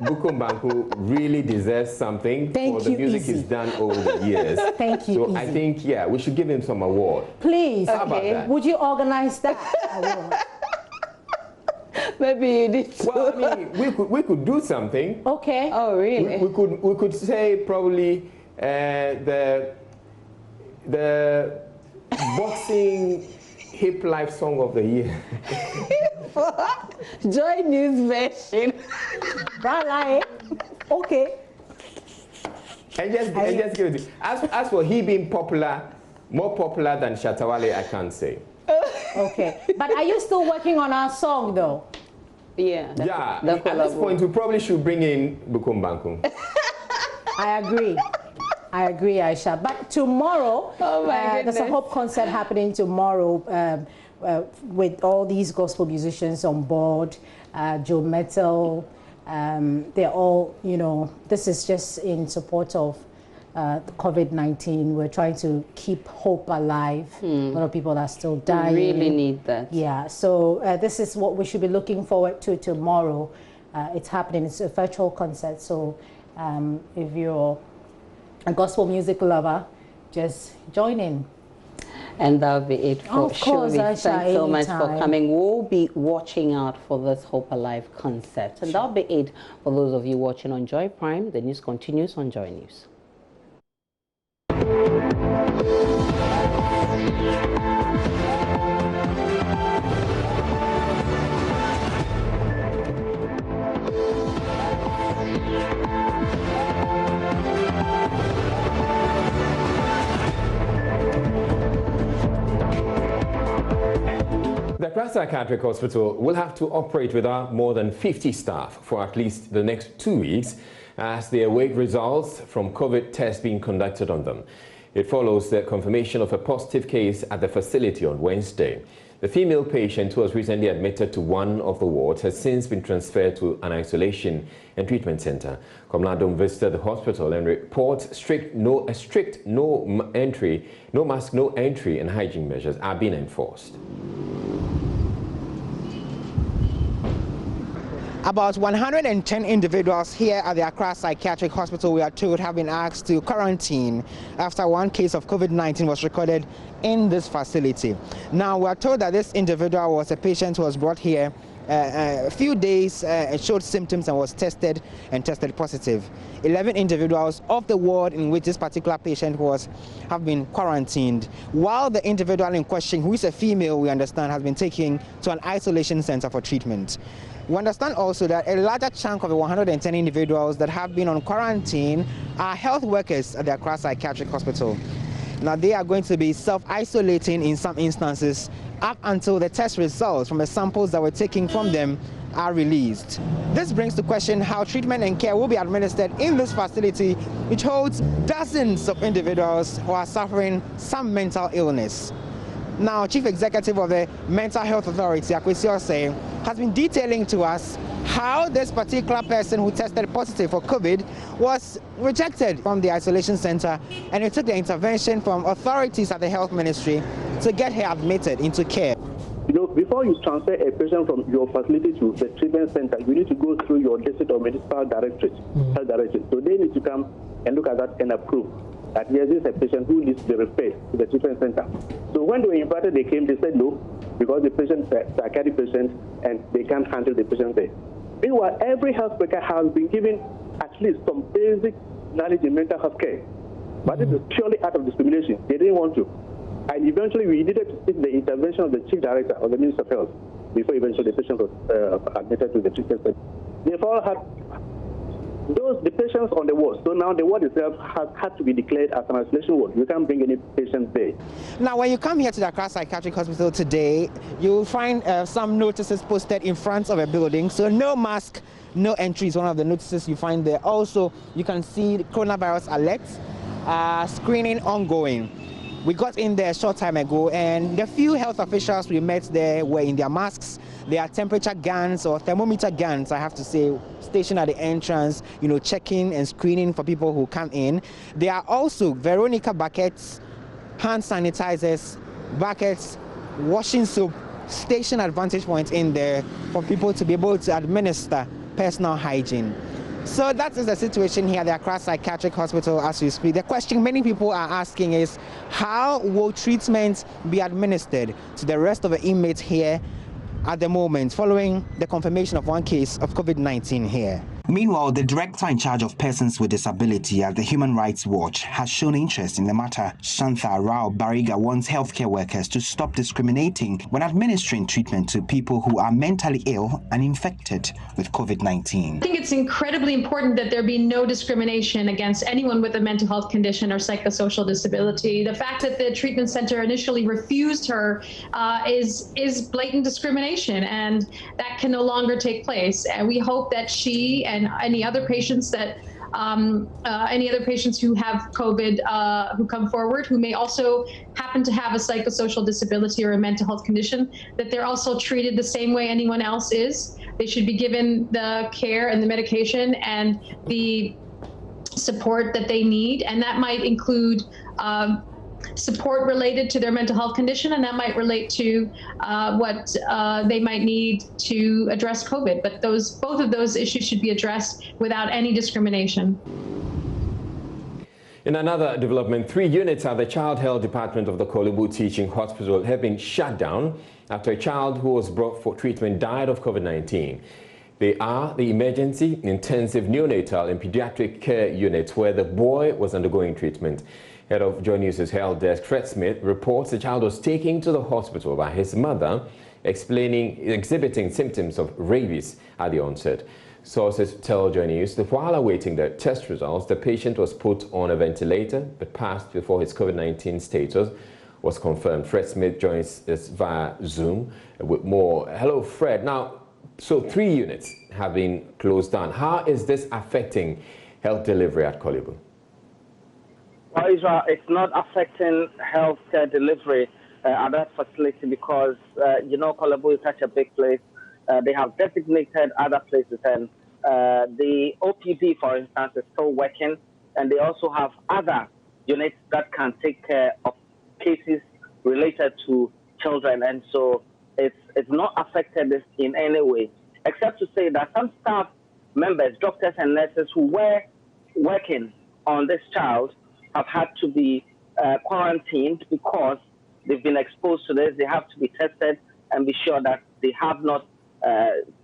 Bukom Banku really deserves something for the music he's done over the years. Thank you. So I think, yeah, we should give him some award. Please, How about that? Would you organize that? Maybe you did. Well, I mean, we could do something. Okay. Oh, really? We could say probably the boxing hip life song of the year. Joy News version. Okay. And just give it. As for he being popular, more popular than Shatta Wale, I can't say. Okay, but are you still working on our song though? Yeah. At this point, we probably should bring in Bukom Banku. I agree, Aisha. But tomorrow, there's a Hope concert happening tomorrow with all these gospel musicians on board. Joe Metal, they're all, this is just in support of COVID-19. We're trying to keep hope alive. A lot of people are still dying. We really need that. Yeah, so this is what we should be looking forward to tomorrow. It's happening. It's a virtual concert. So if you're a gospel music lover, just join in. And that'll be it for Shirley. Thanks so much for coming. We'll be watching out for this Hope Alive concert. And that'll be it for those of you watching on Joy Prime. The news continues on Joy News. The Accra Psychiatric Hospital will have to operate without more than 50 staff for at least the next 2 weeks as they await results from COVID tests being conducted on them. It follows the confirmation of a positive case at the facility on Wednesday. The female patient who was recently admitted to one of the wards has since been transferred to an isolation and treatment center. Komladom visited the hospital and reports no mask, no entry and hygiene measures are being enforced. About 110 individuals here at the Accra Psychiatric Hospital, we are told, have been asked to quarantine after one case of COVID-19 was recorded in this facility. Now, we are told that this individual was a patient who was brought here a few days, showed symptoms and was tested positive. 11 individuals of the ward in which this particular patient was have been quarantined, while the individual in question, who is a female, we understand, has been taken to an isolation center for treatment. We understand also that a larger chunk of the 110 individuals that have been on quarantine are health workers at the Accra Psychiatric Hospital. Now, they are going to be self-isolating in some instances up until the test results from the samples that were taken from them are released. This brings to question how treatment and care will be administered in this facility, which holds dozens of individuals who are suffering some mental illness. Now, Chief Executive of the Mental Health Authority, Akwesi Osei, has been detailing to us how this particular person who tested positive for COVID was rejected from the isolation center, and it took the intervention from authorities at the health ministry to get her admitted into care. Before you transfer a patient from your facility to the treatment center, you need to go through your district or municipal directorate, health directorate. So they need to come and look at that and approve that yes, this is a patient who needs to be referred to the treatment center. So when they were invited, they came, they said no, because the patient is a psychiatric patient and they can't handle the patient there. Meanwhile, every health worker has been given at least some basic knowledge in mental health care. But this is purely out of discrimination. They didn't want to. And eventually we needed to seek the intervention of the chief director or the Minister of Health before eventually the patient was admitted to the treatment center. They've all had the patients on the ward. So now the ward itself has had to be declared as an isolation ward. You can't bring any patients there. Now, when you come here to the Accra Psychiatric Hospital today, you'll find some notices posted in front of a building. So no mask, no entry is one of the notices you find there. Also, you can see the coronavirus alerts, screening ongoing. We got in there a short time ago, and the few health officials we met there were in their masks. Their temperature guns or thermometer guns, I have to say, stationed at the entrance, you know, checking and screening for people who come in. There are also Veronica buckets, hand sanitizers, buckets, washing soap, stationed at vantage points in there for people to be able to administer personal hygiene. So that is the situation here at the Accra Psychiatric Hospital as we speak. The question many people are asking is, how will treatment be administered to the rest of the inmates here at the moment, following the confirmation of one case of COVID-19 here? Meanwhile, the director in charge of persons with disability at the Human Rights Watch has shown interest in the matter. Shantha Rao Bariga wants healthcare workers to stop discriminating when administering treatment to people who are mentally ill and infected with COVID-19. I think it's incredibly important that there be no discrimination against anyone with a mental health condition or psychosocial disability. The fact that the treatment center initially refused her is blatant discrimination, and that can no longer take place. And we hope that she and any other patients that any other patients who have COVID who come forward, who may also happen to have a psychosocial disability or a mental health condition, that they're also treated the same way anyone else is. They should be given the care and the medication and the support that they need, and that might include support related to their mental health condition, and that might relate to what they might need to address COVID. But both of those issues should be addressed without any discrimination. In another development, 3 units at the Child Health Department of the Korle Bu Teaching Hospital have been shut down after a child who was brought for treatment died of COVID-19. They are the emergency, intensive, neonatal and pediatric care units where the boy was undergoing treatment. Head of Joy News' Health Desk, Fred Smith, reports the child was taken to the hospital by his mother, exhibiting symptoms of rabies at the onset. Sources tell Joy News that while awaiting the test results, the patient was put on a ventilator but passed before his COVID-19 status was confirmed. Fred Smith joins us via Zoom with more. Hello, Fred. Now, so 3 units have been closed down. How is this affecting health delivery at Korle Bu? Well, Israel, it's not affecting healthcare delivery at that facility because, Korle Bu is such a big place. They have designated other places, and the OPD, for instance, is still working, and they also have other units that can take care of cases related to children, and so it's not affected in any way, except to say that some staff members, doctors and nurses who were working on this child have had to be quarantined because they've been exposed to this. They have to be tested and be sure that they have not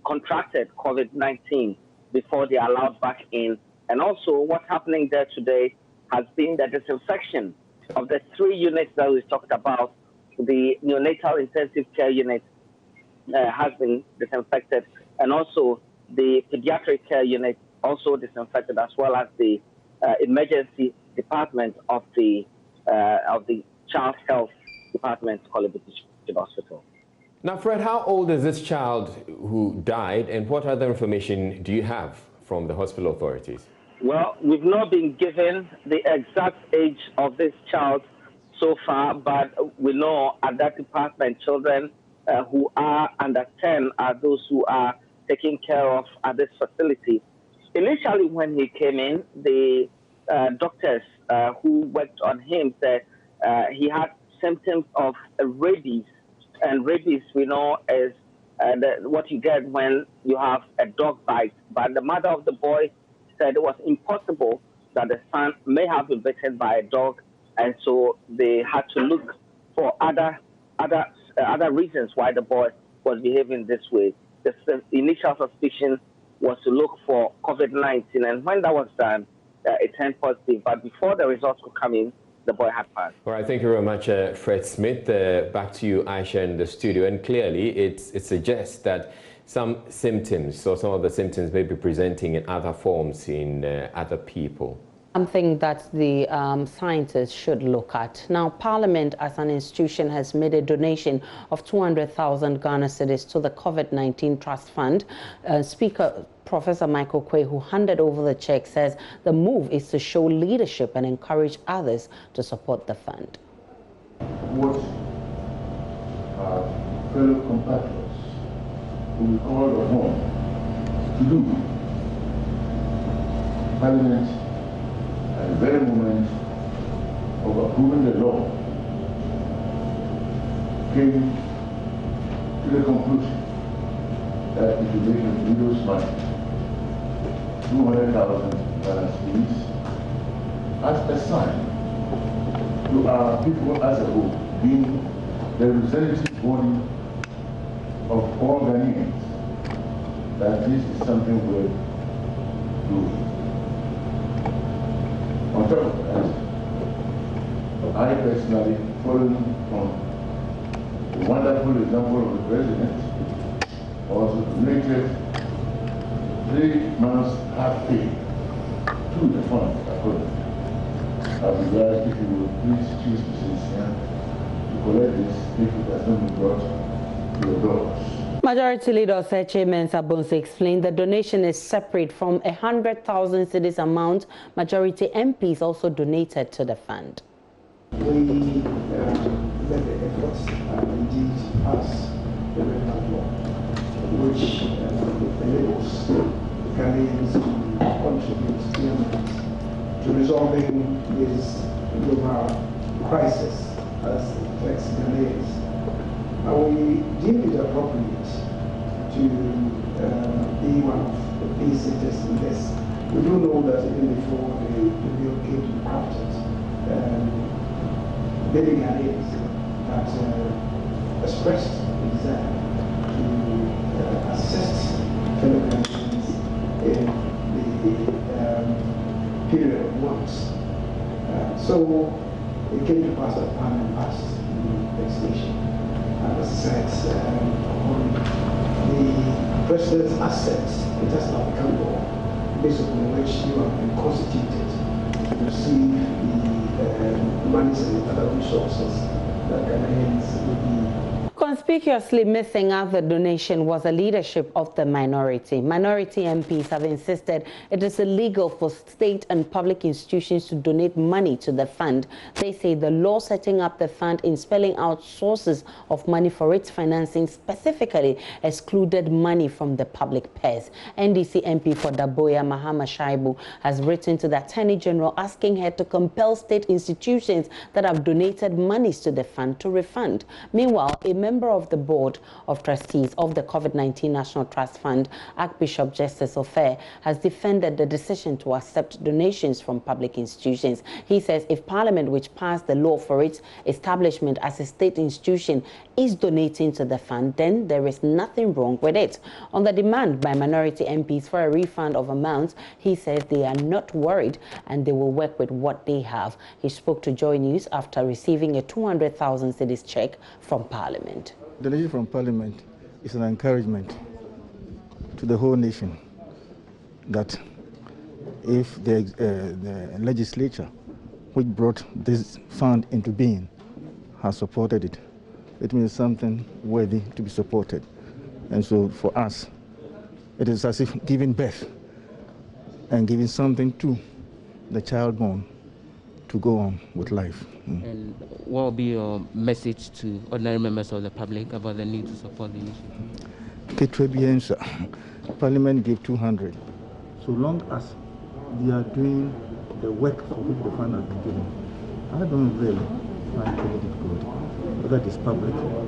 contracted COVID-19 before they are allowed back in. And also what's happening there today has been the disinfection of the 3 units that we talked about. The neonatal intensive care unit has been disinfected, and also the pediatric care unit also disinfected, as well as the emergency department of the Child Health Department, Korle Bu Teaching Hospital. Now, Fred, how old is this child who died, and what other information do you have from the hospital authorities? Well, we've not been given the exact age of this child so far, but we know at that department, children who are under 10 are those who are taken care of at this facility. Initially, when he came in, the doctors who worked on him said he had symptoms of rabies, and rabies we know is what you get when you have a dog bite. But the mother of the boy said it was impossible that the son may have been bitten by a dog, and so they had to look for other reasons why the boy was behaving this way. The initial suspicion was to look for COVID-19, and when that was done, it turned positive. But before the results could come in, the boy had passed. All right, thank you very much, Fred Smith. Back to you, Aisha, in the studio. And clearly, it suggests that some symptoms, or some of the symptoms may be presenting in other forms in other people? Something that the scientists should look at. Now, Parliament as an institution has made a donation of 200,000 Ghana cedis to the COVID-19 Trust Fund. Speaker Professor Michael Quay, who handed over the check, says the move is to show leadership and encourage others to support the fund. What our fellow compatriots who we called upon to do, Parliament at the very moment of approving the law came to the conclusion that it should make a widow's money 200,000 balance fees as a sign to our people as a whole, being the representative body of all Ghanaians, that this is something worth doing. On top of that, I personally, following from the wonderful example of the President, also donated 3 months half pay to the fund accordingly. I'll be glad if you will please choose to sincere to collect this if it has not been brought to your doors. Majority Leader Oseche Mensah Bonsu explained the donation is separate from 100,000 cedis amount Majority MPs also donated to the fund. We made the efforts and indeed passed the relevant law, which enables Ghanaians to contribute to resolving this global crisis as it affects Ghanaians. And we deem it appropriate to be one of the key cities in this. We do know that even before the bill came to the cabinet, many Ghanaians had expressed a desire to assist fellow Ghanaians in the period of months. So it came to pass that Parliament passed the legislation. And as I said, on the President's assets, it has now become law, based upon which you have been constituted to receive the monies and other resources that Ghanaians will be. Conspicuously missing out the donation was the leadership of the minority. Minority MPs have insisted it is illegal for state and public institutions to donate money to the fund. They say the law setting up the fund in spelling out sources of money for its financing specifically excluded money from the public purse. NDC MP for Daboya, Mahama Shaibu, has written to the Attorney General asking her to compel state institutions that have donated monies to the fund to refund. Meanwhile, a member of the Board of Trustees of the COVID-19 National Trust Fund, Archbishop Justice Ofer, has defended the decision to accept donations from public institutions. He says if Parliament, which passed the law for its establishment as a state institution, is donating to the fund, then there is nothing wrong with it. On the demand by minority MPs for a refund of amounts, he says they are not worried and they will work with what they have. He spoke to Joy News after receiving a 200,000 cedis check from Parliament. Donation from Parliament is an encouragement to the whole nation that if the legislature which brought this fund into being has supported it, it means something worthy to be supported. And so for us, it is as if giving birth and giving something to the child born to go on with life. And what will be your message to ordinary members of the public about the need to support the initiative? Parliament gave 200. So long as they are doing the work for which the fund has been given, I don't really find it good, whether it is public or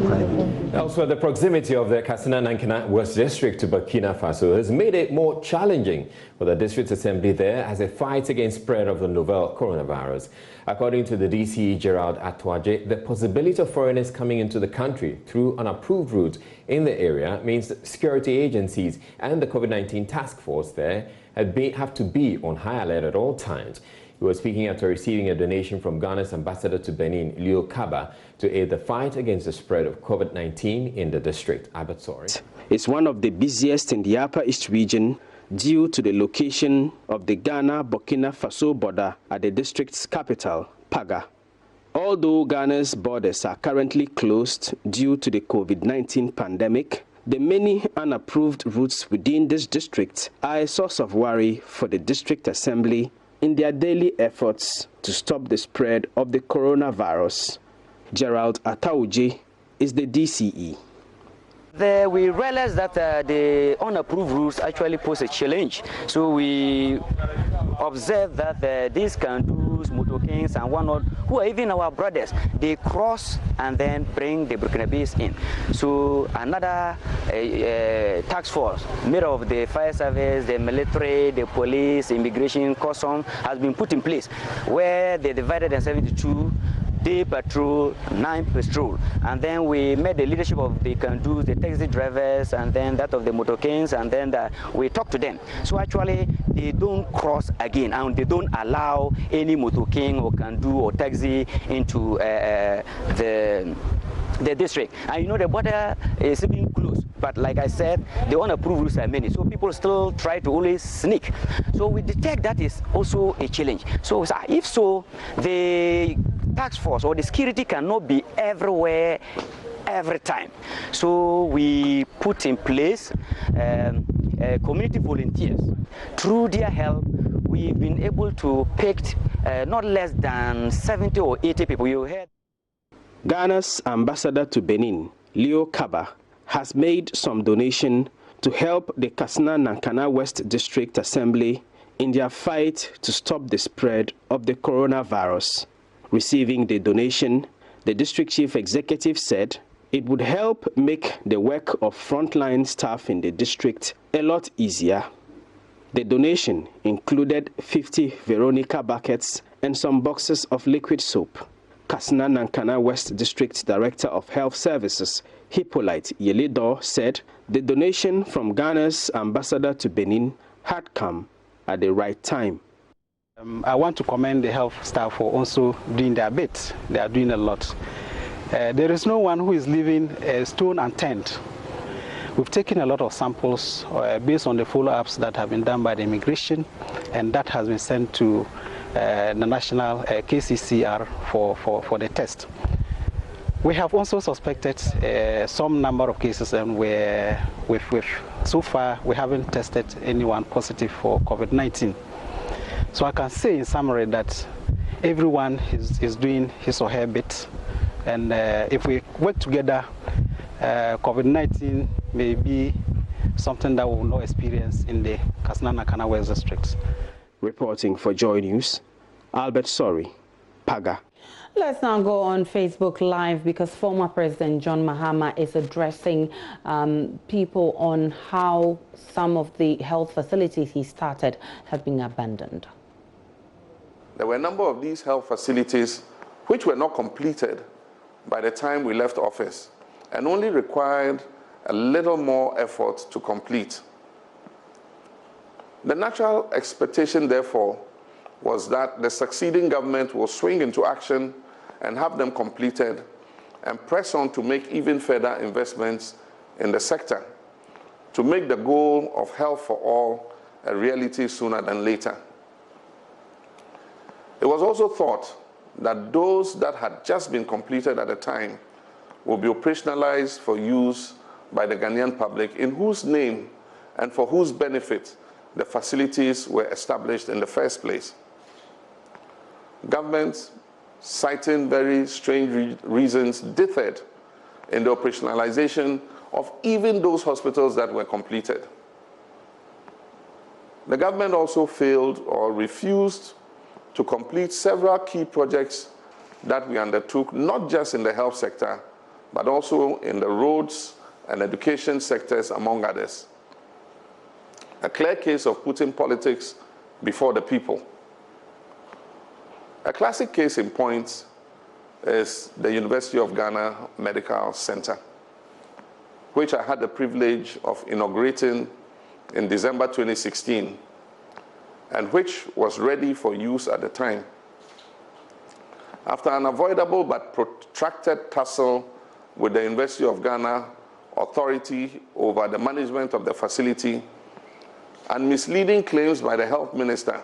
private. Elsewhere, the proximity of the Kassina-Nankana West District to Burkina Faso has made it more challenging for the district assembly there as it fights against spread of the novel coronavirus. According to the DCE Gerald Atuaje, the possibility of foreigners coming into the country through unapproved routes in the area means that security agencies and the COVID-19 task force there have to be on high alert at all times. He was speaking after receiving a donation from Ghana's ambassador to Benin, Leo Kaba, to aid the fight against the spread of COVID-19 in the district. Albert Sori. It's one of the busiest in the Upper East region due to the location of the Ghana-Burkina Faso border at the district's capital, Paga. Although Ghana's borders are currently closed due to the COVID-19 pandemic, the many unapproved routes within this district are a source of worry for the district assembly in their daily efforts to stop the spread of the coronavirus. Gerald Atauji is the DCE. We realized that the unapproved routes actually pose a challenge. So we observed that these Kandus, Motokings, and whatnot, who are even our brothers, they cross and then bring the Burkinabés in. So another task force made of the fire service, the military, the police, immigration, custom has been put in place, where they divided themselves into two. Day patrol, 9 patrol, and then we met the leadership of the Kandus, the taxi drivers, and then that of the Motokings, and then we talked to them. So actually, they don't cross again, and they don't allow any Motoking or Kandu or taxi into the district. And you know, the border is being closed, but like I said, the unapproved routes are many, so people still try to always sneak. So we detect that is also a challenge. So if so, the task force or the security cannot be everywhere every time. So we put in place community volunteers. Through their help, we've been able to pick not less than 70 or 80 people. You heard. Ghana's ambassador to Benin, Leo Kaba, has made some donation to help the Kassena-Nankana West District Assembly in their fight to stop the spread of the coronavirus. Receiving the donation, the district chief executive said it would help make the work of frontline staff in the district a lot easier. The donation included 50 Veronica buckets and some boxes of liquid soap. Kassena-Nankana West District Director of Health Services, Hippolyte Yelido, said the donation from Ghana's ambassador to Benin had come at the right time. I want to commend the health staff for also doing their bit. They are doing a lot. There is no one who is leaving a stone unturned. We've taken a lot of samples based on the follow-ups that have been done by the immigration, and that has been sent to the national KCCR for the test. We have also suspected some number of cases, and so far we haven't tested anyone positive for COVID-19. So I can say in summary that everyone is doing his or her bit, and if we work together, COVID-19 may be something that we will not experience in the Kassena-Nankana West District. Reporting for Joy News, Albert Sori, Paga. Let's now go on Facebook Live because former President John Mahama is addressing people on how some of the health facilities he started have been abandoned. There were a number of these health facilities which were not completed by the time we left office and only required a little more effort to complete. The natural expectation, therefore, was that the succeeding government will swing into action and have them completed and press on to make even further investments in the sector to make the goal of health for all a reality sooner than later. It was also thought that those that had just been completed at the time will be operationalized for use by the Ghanaian public, in whose name and for whose benefit the facilities were established in the first place. Governments, citing very strange reasons, differed in the operationalization of even those hospitals that were completed. The government also failed or refused to complete several key projects that we undertook, not just in the health sector, but also in the roads and education sectors, among others. A clear case of putting politics before the people. A classic case in point is the University of Ghana Medical Center, which I had the privilege of inaugurating in December 2016, and which was ready for use at the time. After an unavoidable but protracted tussle with the University of Ghana authority over the management of the facility and misleading claims by the health minister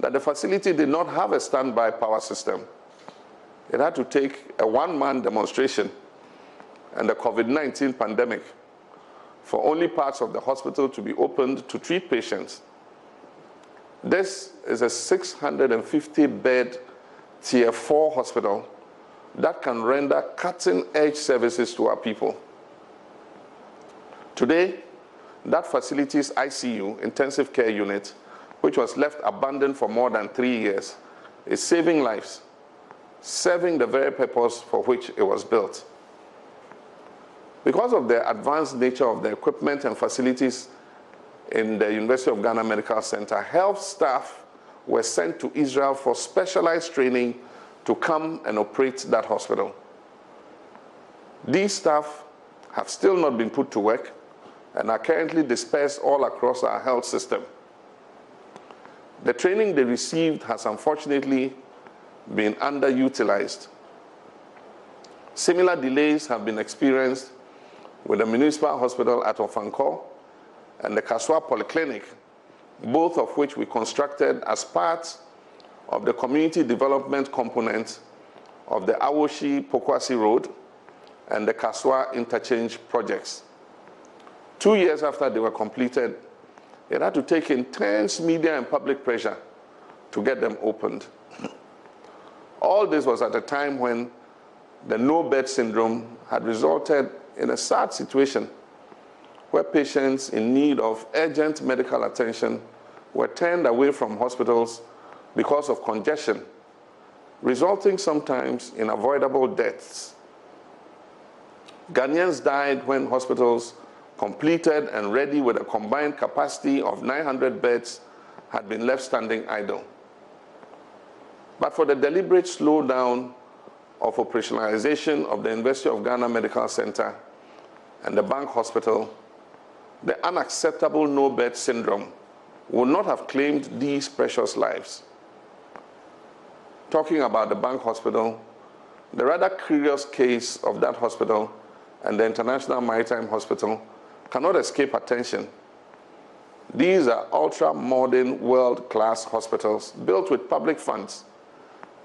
that the facility did not have a standby power system, it had to take a one-man demonstration and the COVID-19 pandemic for only parts of the hospital to be opened to treat patients. This is a 650-bed Tier 4 hospital that can render cutting-edge services to our people. Today, that facility's ICU, intensive care unit, which was left abandoned for more than 3 years, is saving lives, serving the very purpose for which it was built. Because of the advanced nature of the equipment and facilities in the University of Ghana Medical Center, health staff were sent to Israel for specialized training to come and operate that hospital. These staff have still not been put to work and are currently dispersed all across our health system. The training they received has unfortunately been underutilized. Similar delays have been experienced with the municipal hospital at Ofankor and the Kaswa Polyclinic, both of which we constructed as part of the community development component of the Awoshi-Pokwasi Road and the Kaswa interchange projects. 2 years after they were completed, it had to take intense media and public pressure to get them opened. All this was at a time when the no-bed syndrome had resulted in a sad situation where patients in need of urgent medical attention were turned away from hospitals because of congestion, resulting sometimes in avoidable deaths. Ghanaians died when hospitals completed and ready with a combined capacity of 900 beds had been left standing idle. But for the deliberate slowdown of operationalization of the University of Ghana Medical Center and the Bank Hospital, the unacceptable no-bed syndrome would not have claimed these precious lives. Talking about the Bank Hospital, the rather curious case of that hospital and the International Maritime Hospital cannot escape attention. These are ultra-modern, world-class hospitals built with public funds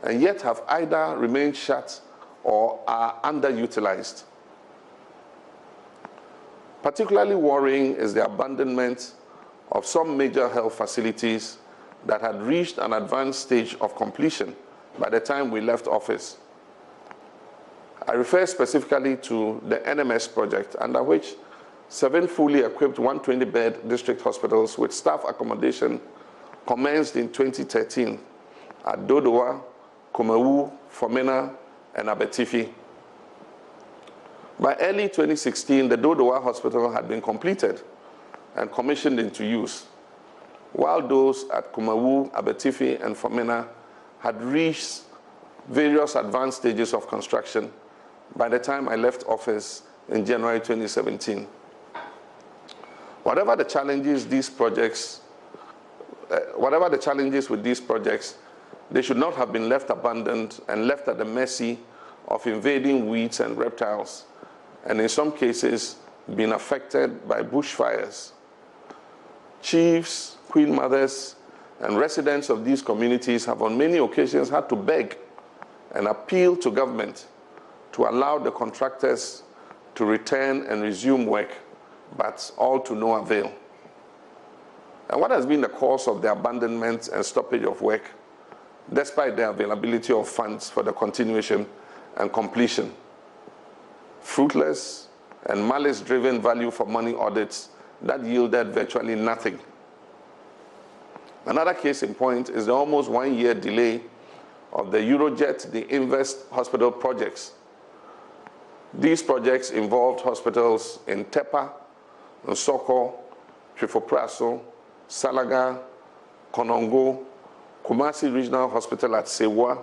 and yet have either remained shut or are underutilized. Particularly worrying is the abandonment of some major health facilities that had reached an advanced stage of completion by the time we left office. I refer specifically to the NMS project, under which 7 fully equipped 120-bed district hospitals with staff accommodation commenced in 2013 at Dodowa, Kumawu, Fomena, and Abetifi. By early 2016, the Dodowa Hospital had been completed and commissioned into use, while those at Kumawu, Abetifi, and Fomena had reached various advanced stages of construction by the time I left office in January 2017. Whatever the challenges with these projects, they should not have been left abandoned and left at the mercy of invading weeds and reptiles, and in some cases, been affected by bushfires. Chiefs, queen mothers, and residents of these communities have on many occasions had to beg and appeal to government to allow the contractors to return and resume work, but all to no avail. And what has been the cause of the abandonment and stoppage of work, despite the availability of funds for the continuation and completion? Fruitless and malice-driven value for money audits that yielded virtually nothing. Another case in point is the almost 1-year delay of the Eurojet, the Invest Hospital projects. These projects involved hospitals in Tepa, Nsoko, Twifopraso, Salaga, Konongo, Kumasi Regional Hospital at Sewa,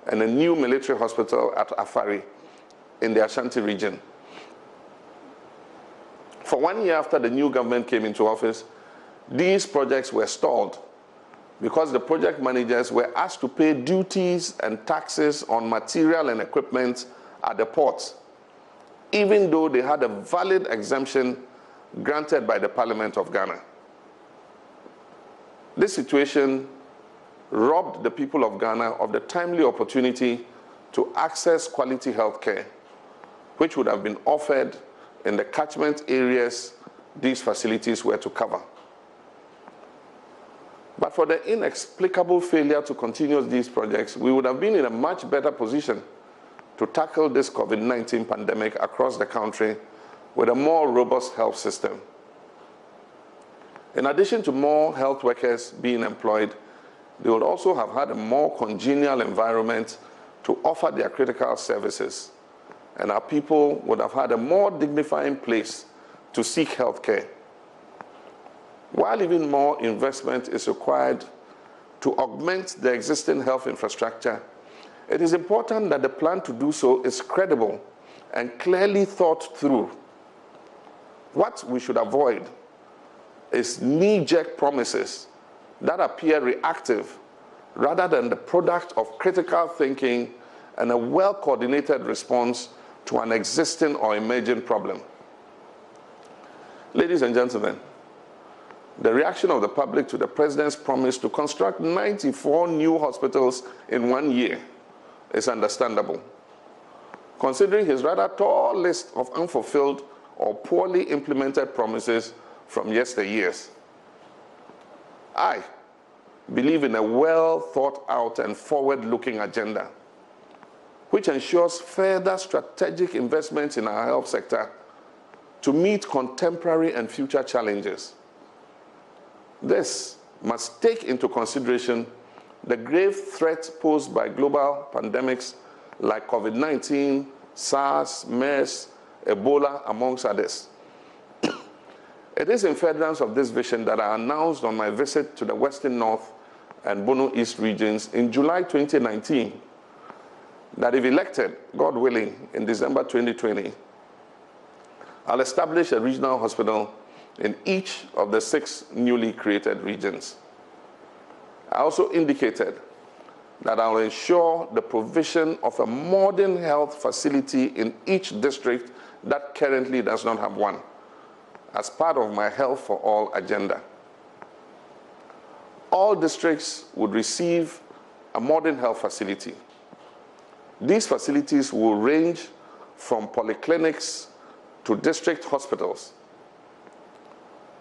and a new military hospital at Afari in the Ashanti region. For 1 year after the new government came into office, these projects were stalled because the project managers were asked to pay duties and taxes on material and equipment at the ports, even though they had a valid exemption granted by the Parliament of Ghana. This situation robbed the people of Ghana of the timely opportunity to access quality health care, which would have been offered in the catchment areas these facilities were to cover. But for the inexplicable failure to continue these projects, we would have been in a much better position to tackle this COVID-19 pandemic across the country with a more robust health system. In addition to more health workers being employed, they would also have had a more congenial environment to offer their critical services, and our people would have had a more dignifying place to seek health care. While even more investment is required to augment the existing health infrastructure, it is important that the plan to do so is credible and clearly thought through. What we should avoid is knee-jerk promises that appear reactive rather than the product of critical thinking and a well-coordinated response to an existing or emerging problem. Ladies and gentlemen, the reaction of the public to the President's promise to construct 94 new hospitals in 1 year is understandable, considering his rather tall list of unfulfilled or poorly implemented promises from yesteryears. I believe in a well thought out and forward-looking agenda, which ensures further strategic investments in our health sector to meet contemporary and future challenges. This must take into consideration the grave threats posed by global pandemics like COVID-19, SARS, MERS, Ebola, amongst others. It is in furtherance of this vision that I announced on my visit to the Western North and Bono East regions in July 2019 that if elected, God willing, in December 2020, I'll establish a regional hospital in each of the 6 newly created regions. I also indicated that I'll ensure the provision of a modern health facility in each district that currently does not have one, as part of my Health for All agenda. All districts would receive a modern health facility. These facilities will range from polyclinics to district hospitals.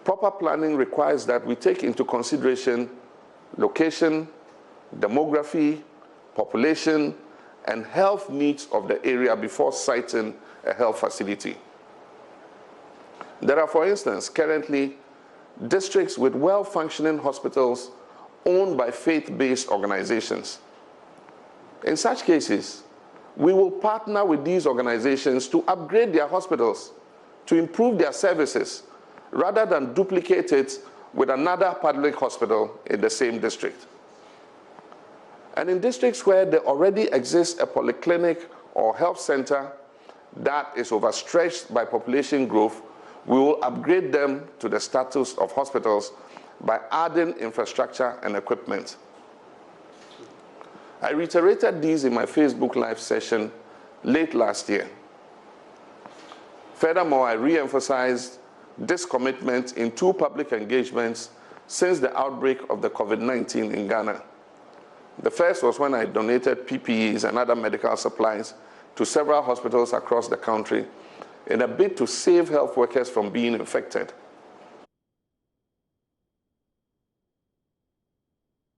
Proper planning requires that we take into consideration location, demography, population, and health needs of the area before siting a health facility. There are, for instance, currently districts with well-functioning hospitals owned by faith-based organizations. In such cases, we will partner with these organizations to upgrade their hospitals, to improve their services, rather than duplicate it with another public hospital in the same district. And in districts where there already exists a polyclinic or health center that is overstretched by population growth, we will upgrade them to the status of hospitals by adding infrastructure and equipment. I reiterated these in my Facebook Live session late last year. Furthermore, I re-emphasized this commitment in 2 public engagements since the outbreak of the COVID-19 in Ghana. The first was when I donated PPEs and other medical supplies to several hospitals across the country in a bid to save health workers from being infected.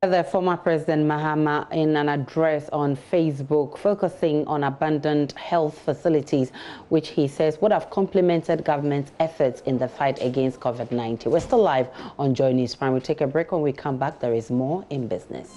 The former President Mahama, in an address on Facebook, focusing on abandoned health facilities, which he says would have complemented government's efforts in the fight against COVID-19. We're still live on Joy News Prime. We'll take a break. When we come back, there is more in business.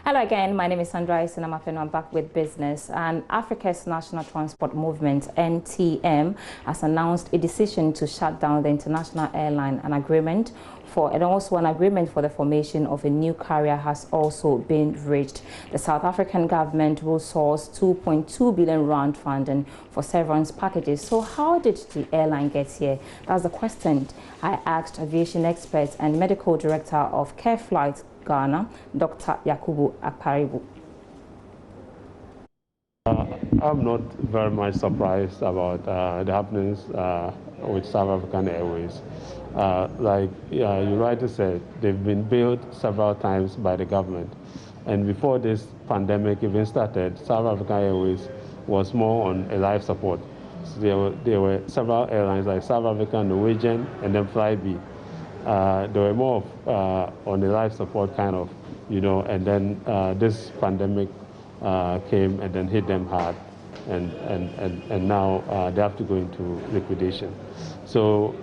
Hello again, my name is Sandra Isinamafeno. I'm back with business. And Africa's National Transport Movement, NTM, has announced a decision to shut down the international airline. An agreement for the formation of a new carrier has also been reached. The South African government will source 2.2 billion rand funding for severance packages. So how did the airline get here? That's the question I asked aviation expert and medical director of CareFlight Ghana, Dr. Yakubu Akparibu. I'm not very much surprised about the happenings with South African Airways. Like you rightly said, they've been built several times by the government. And before this pandemic even started, South African Airways was more on a life support. So there were several airlines like South African, Norwegian, and then Flybe. They were more on the life support kind of, and then this pandemic came and then hit them hard, and now they have to go into liquidation. So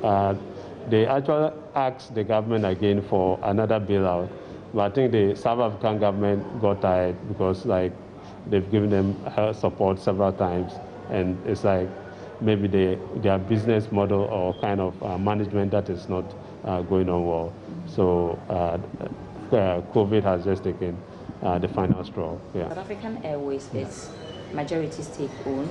they actually asked the government again for another bailout, but I think the South African government got tired because they've given them support several times, and it's like maybe their business model or kind of management that is not going on well. So COVID has just taken the final straw. Yeah. South African Airways is majority state owned,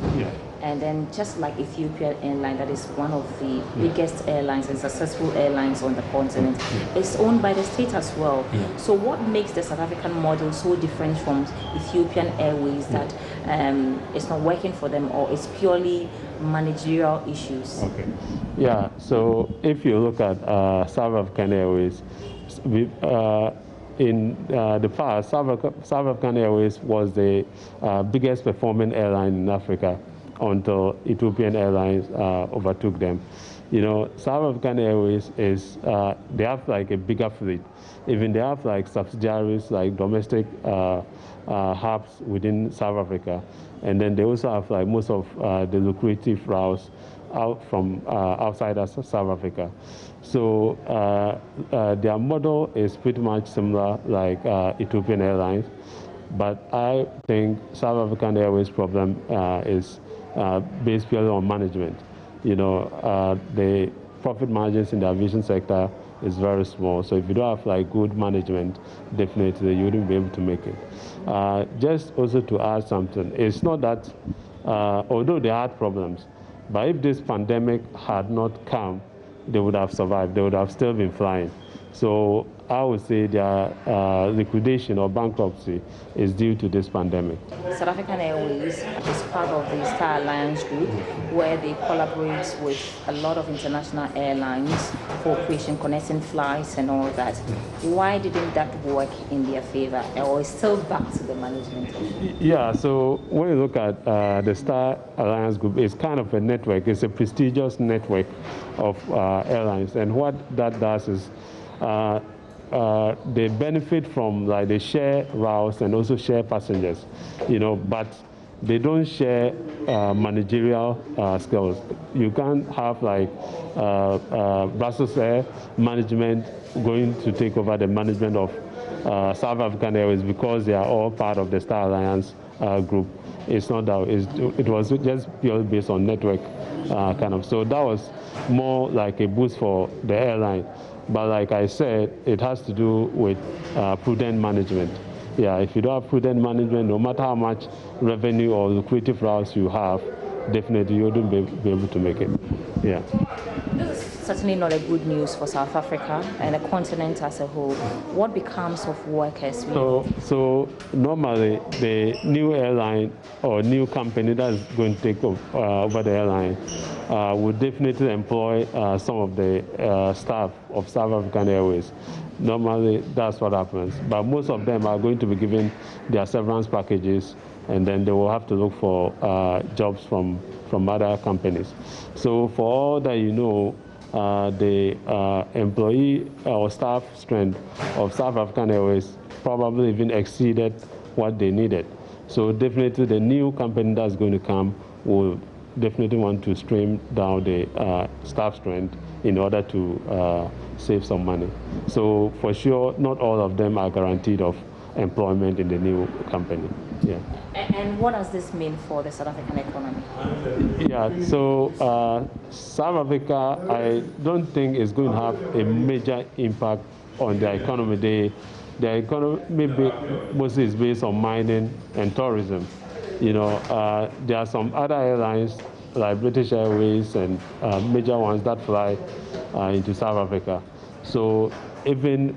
and then just like Ethiopian Airlines, that is one of the biggest airlines and successful airlines on the continent, it's owned by the state as well. So what makes the South African model so different from Ethiopian Airways that it's not working for them, or it's purely managerial issues? Okay. Yeah, so if you look at South African Airways, in the past, South African Airways was the biggest performing airline in Africa until Ethiopian Airlines overtook them. South African Airways is, they have like a bigger fleet. Even they have like subsidiaries, like domestic hubs within South Africa. And then they also have like most of the lucrative routes out from outside of South Africa. So their model is pretty much similar like Ethiopian Airlines, but I think South African Airways problem is based purely on management. The profit margins in the aviation sector is very small, so if you don't have like good management, definitely you wouldn't be able to make it. Just also to add something, it's not that, although they had problems, but if this pandemic had not come, they would have survived. They would have still been flying. So I would say their liquidation or bankruptcy is due to this pandemic. South African Airways is part of the Star Alliance Group, where they collaborate with a lot of international airlines for operation connecting flights and all that. Why didn't that work in their favor, or is still back to the management? Yeah, so when you look at the Star Alliance Group, it's kind of a network. It's a prestigious network of airlines, and what that does is they benefit from like they share routes and also share passengers, but they don't share managerial skills. You can't have like Brussels Air management going to take over the management of South African Airways because they are all part of the Star Alliance group. It's not that. It was just purely based on network kind of. So that was more like a boost for the airline. But like I said, it has to do with prudent management. Yeah, if you don't have prudent management, no matter how much revenue or lucrative routes you have, definitely you wouldn't be able to make it. Yeah. This is certainly not a good news for South Africa and the continent as a whole. What becomes of workers? So normally the new airline or new company that is going to take over the airline would definitely employ some of the staff of South African Airways. Normally that's what happens, but most of them are going to be given their severance packages, and then they will have to look for jobs from other companies. So for all that the employee or staff strength of South African Airways probably even exceeded what they needed. So definitely the new company that's going to come will definitely want to stream down the staff strength in order to save some money. So for sure, not all of them are guaranteed of employment in the new company. Yeah. And what does this mean for the South African economy? Yeah, so South Africa, I don't think is going to have a major impact on the economy. The economy mostly is based on mining and tourism. You know, there are some other airlines like British Airways and major ones that fly into South Africa. So even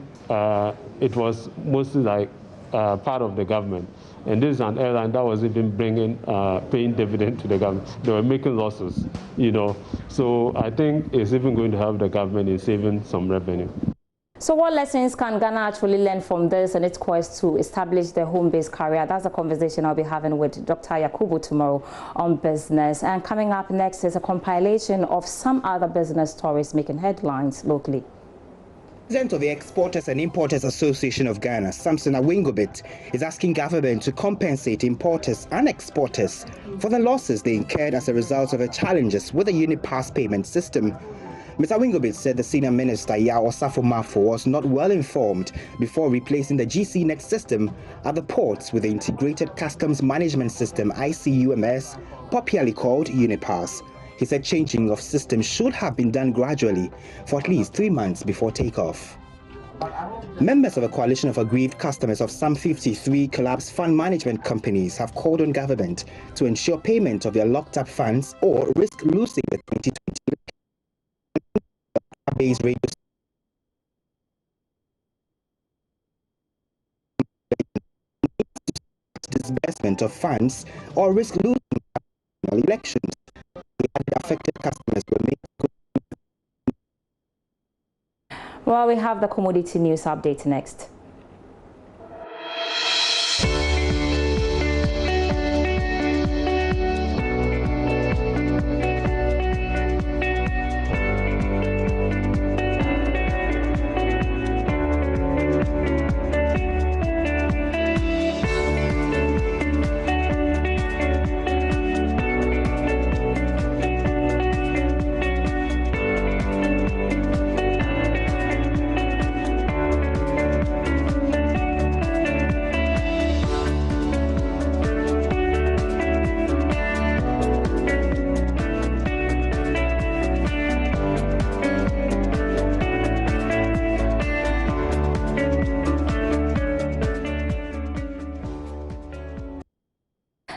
it was mostly like part of the government. And this is an airline that was even paying dividend to the government. They were making losses, you know. So I think it's even going to help the government in saving some revenue. So what lessons can Ghana actually learn from this and its quest to establish the home-based career? That's a conversation I'll be having with Dr. Yakubu tomorrow on business. And coming up next is a compilation of some other business stories making headlines locally. President of the Exporters and Importers Association of Ghana, Samson Awingobit, is asking government to compensate importers and exporters for the losses they incurred as a result of the challenges with the Unipass payment system. Mr. Awingobit said the senior minister, Yao Osafo Mafo, was not well informed before replacing the GCNet system at the ports with the Integrated Customs Management System, ICUMS, popularly called Unipass. He said changing of systems should have been done gradually for at least 3 months before takeoff. Members of a coalition of aggrieved customers of some 53 collapsed fund management companies have called on government to ensure payment of their locked-up funds or risk losing the 2020 base radio disbursement of funds or risk losing elections. The affected customers will make. Well, we have the commodity news update next.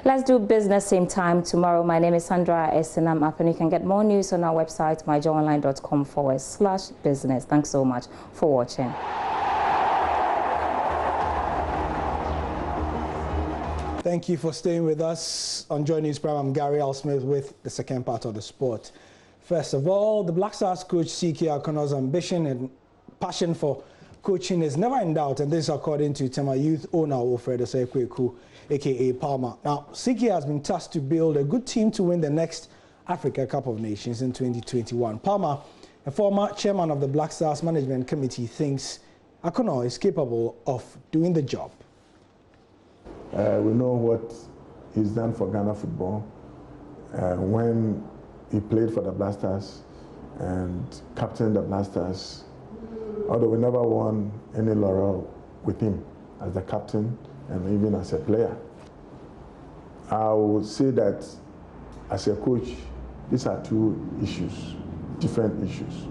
Let's do business same time tomorrow. My name is Sandra Esinam Appen. You can get more news on our website, myjoyonline.com/business. Thanks so much for watching. Thank you for staying with us on Joy News Prime. I'm Gary Al Smith with the second part of the sport. First of all, the Black Stars coach CK Akono's ambition and passion for coaching is never in doubt, and this is according to Tema Youth owner Wilfred Osekweku, aka Palmer. Now, CK has been tasked to build a good team to win the next Africa Cup of Nations in 2021. Palmer, a former chairman of the Black Stars Management Committee, thinks Akono is capable of doing the job. We know what he's done for Ghana football when he played for the Black Stars and captained the Black Stars. Although we never won any laurel with him as the captain and even as a player. I would say that as a coach, these are two issues, different issues.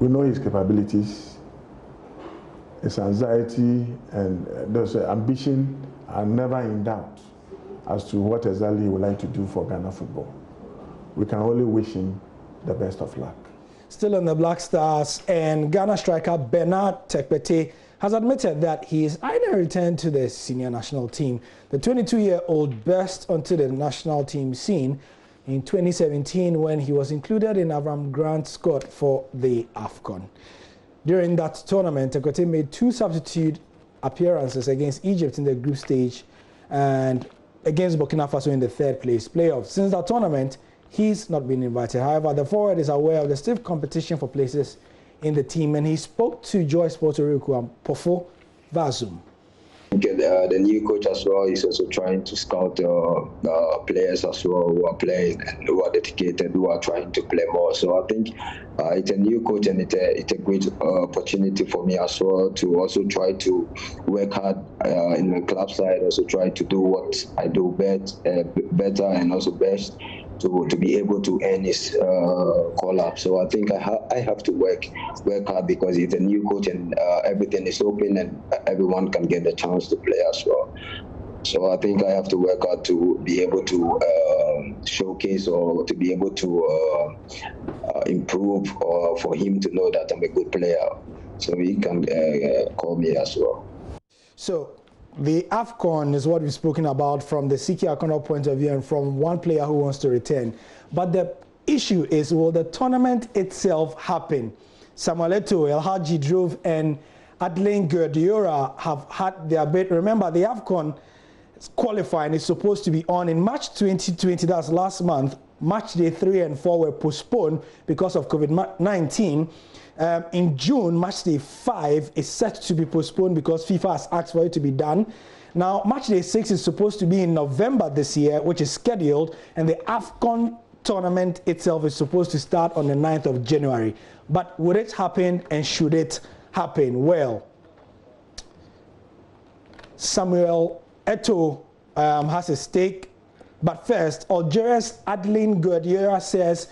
We know his capabilities, his anxiety and those ambition are never in doubt as to what exactly he would like to do for Ghana football. We can only wish him the best of luck. Still on the Black Stars, and Ghana striker Bernard Tekpete has admitted that he is eyeing a return to the senior national team. The 22-year-old burst onto the national team scene in 2017 when he was included in Avram Grant's squad for the AFCON. During that tournament, Tekpete made 2 substitute appearances against Egypt in the group stage and against Burkina Faso in the 3rd place playoff. Since that tournament, he's not been invited. However, the forward is aware of the stiff competition for places in the team, and he spoke to Joy Sports Oriku and Pofo Vazum. Get the new coach as well is also trying to scout players as well who are playing and who are dedicated, who are trying to play more. So I think it's a new coach, and it's a great opportunity for me as well to also try to work hard in the club side, also try to do what I do better and also best to be able to earn his call-up. So I think I have to work hard because he's a new coach and everything is open and everyone can get the chance to play as well. So I think I have to work hard to be able to showcase or to be able to improve, or for him to know that I'm a good player, so he can call me as well. So the AFCON is what we've spoken about from the Siki Akono point of view and from one player who wants to return. But the issue is, will the tournament itself happen? Samuel Eto'o, El Hadji Diouf, and Adeline Guediora have had their bid. Remember, the AFCON qualifying is supposed to be on in March 2020, that's last month. Match day 3 and 4 were postponed because of COVID-19. In June, match day 5 is set to be postponed because FIFA has asked for it to be done. Now, match day 6 is supposed to be in November this year, which is scheduled, and the AFCON tournament itself is supposed to start on the 9th of January. But would it happen, and should it happen? Well, Samuel Eto'o has a stake. But first, Algeria's Adeline Guediora says,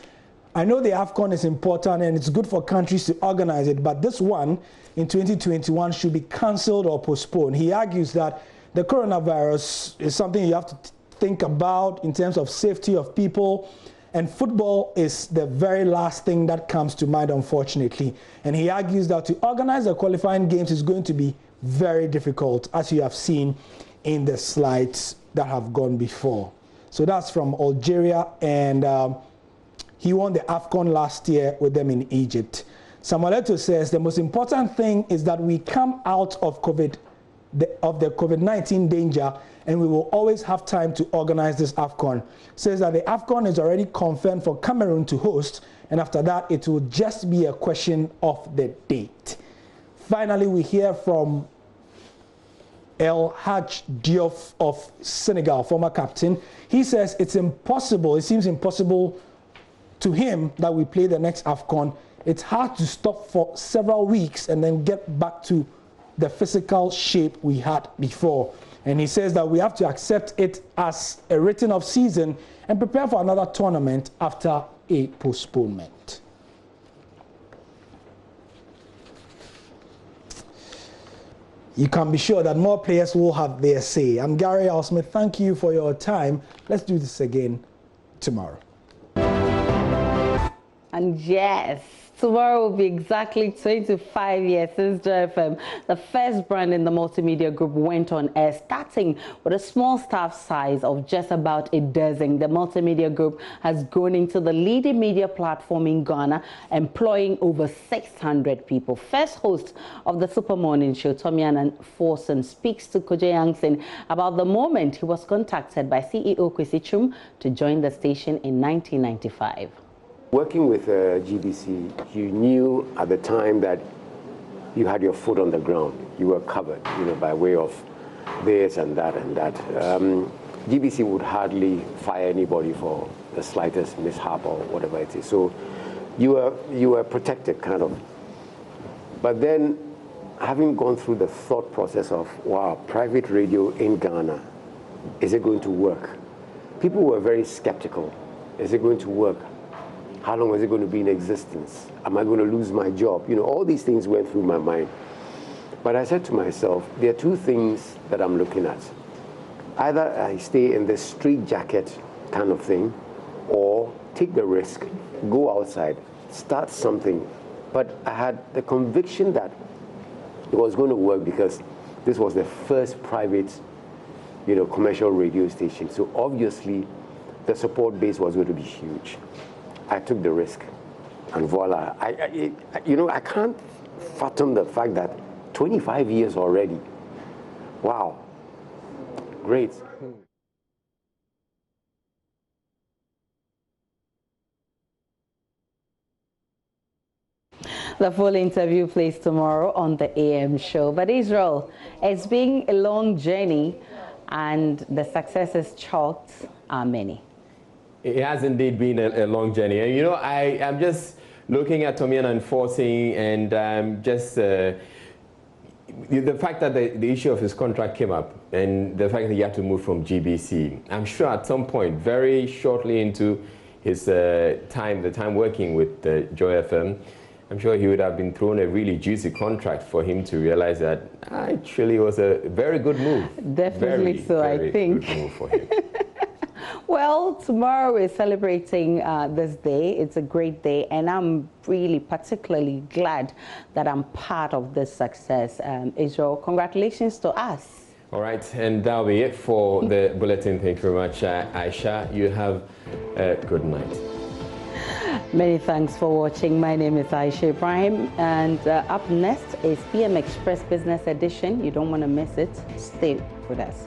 I know the AFCON is important and it's good for countries to organize it, but this one in 2021 should be cancelled or postponed. He argues that the coronavirus is something you have to think about in terms of safety of people, and football is the very last thing that comes to mind, unfortunately. And he argues that to organize the qualifying games is going to be very difficult, as you have seen in the slides that have gone before. So that's from Algeria, and he won the AFCON last year with them in Egypt. Samuel Eto'o says the most important thing is that we come out of the COVID-19 danger, and we will always have time to organize this AFCON. Says that the AFCON is already confirmed for Cameroon to host, and after that it will just be a question of the date. Finally, we hear from El Hadji Diouf of Senegal, former captain. He says it's impossible, it seems impossible to him that we play the next AFCON. It's hard to stop for several weeks and then get back to the physical shape we had before. And he says that we have to accept it as a written off season and prepare for another tournament after a postponement. You can be sure that more players will have their say. I'm Gary Al Smith. Thank you for your time. Let's do this again tomorrow. And yes, tomorrow will be exactly 25 years since Joy FM, the first brand in the multimedia group, went on air, starting with a small staff size of just about a dozen. The multimedia group has grown into the leading media platform in Ghana, employing over 600 people. First host of the Super Morning Show, Tomian Forson, speaks to Kojo Yangson about the moment he was contacted by CEO Kwesi Twum to join the station in 1995. Working with GBC, you knew at the time that you had your foot on the ground. You were covered, by way of this and that and that. GBC would hardly fire anybody for the slightest mishap or whatever it is. So you were protected, kind of. But then, having gone through the thought process of, wow, private radio in Ghana, is it going to work? People were very skeptical. Is it going to work? How long is it going to be in existence? Am I going to lose my job? All these things went through my mind. But I said to myself, there are two things that I'm looking at. Either I stay in the street jacket kind of thing, or take the risk, go outside, start something. But I had the conviction that it was going to work because this was the first private, commercial radio station. So obviously, the support base was going to be huge. I took the risk, and voila. I can't fathom the fact that 25 years already. Wow, great. The full interview plays tomorrow on the AM show. But Israel, it's been a long journey, and the successes chalked are many. It has indeed been a long journey. And you know, I'm just looking at Tomiana enforcing, and just the fact that the issue of his contract came up, and the fact that he had to move from GBC. I'm sure at some point, very shortly into his the time working with Joy FM, I'm sure he would have been thrown a really juicy contract for him to realize that actually it was a very good move. Definitely so, I think. Good move for him. Well, tomorrow we're celebrating this day. It's a great day, and I'm really particularly glad that I'm part of this success. Israel, congratulations to us. All right, and that'll be it for the bulletin. Thank you very much, Aisha. You have a good night. Many thanks for watching. My name is Aisha Ibrahim, and up next is PM Express Business Edition. You don't want to miss it. Stay with us.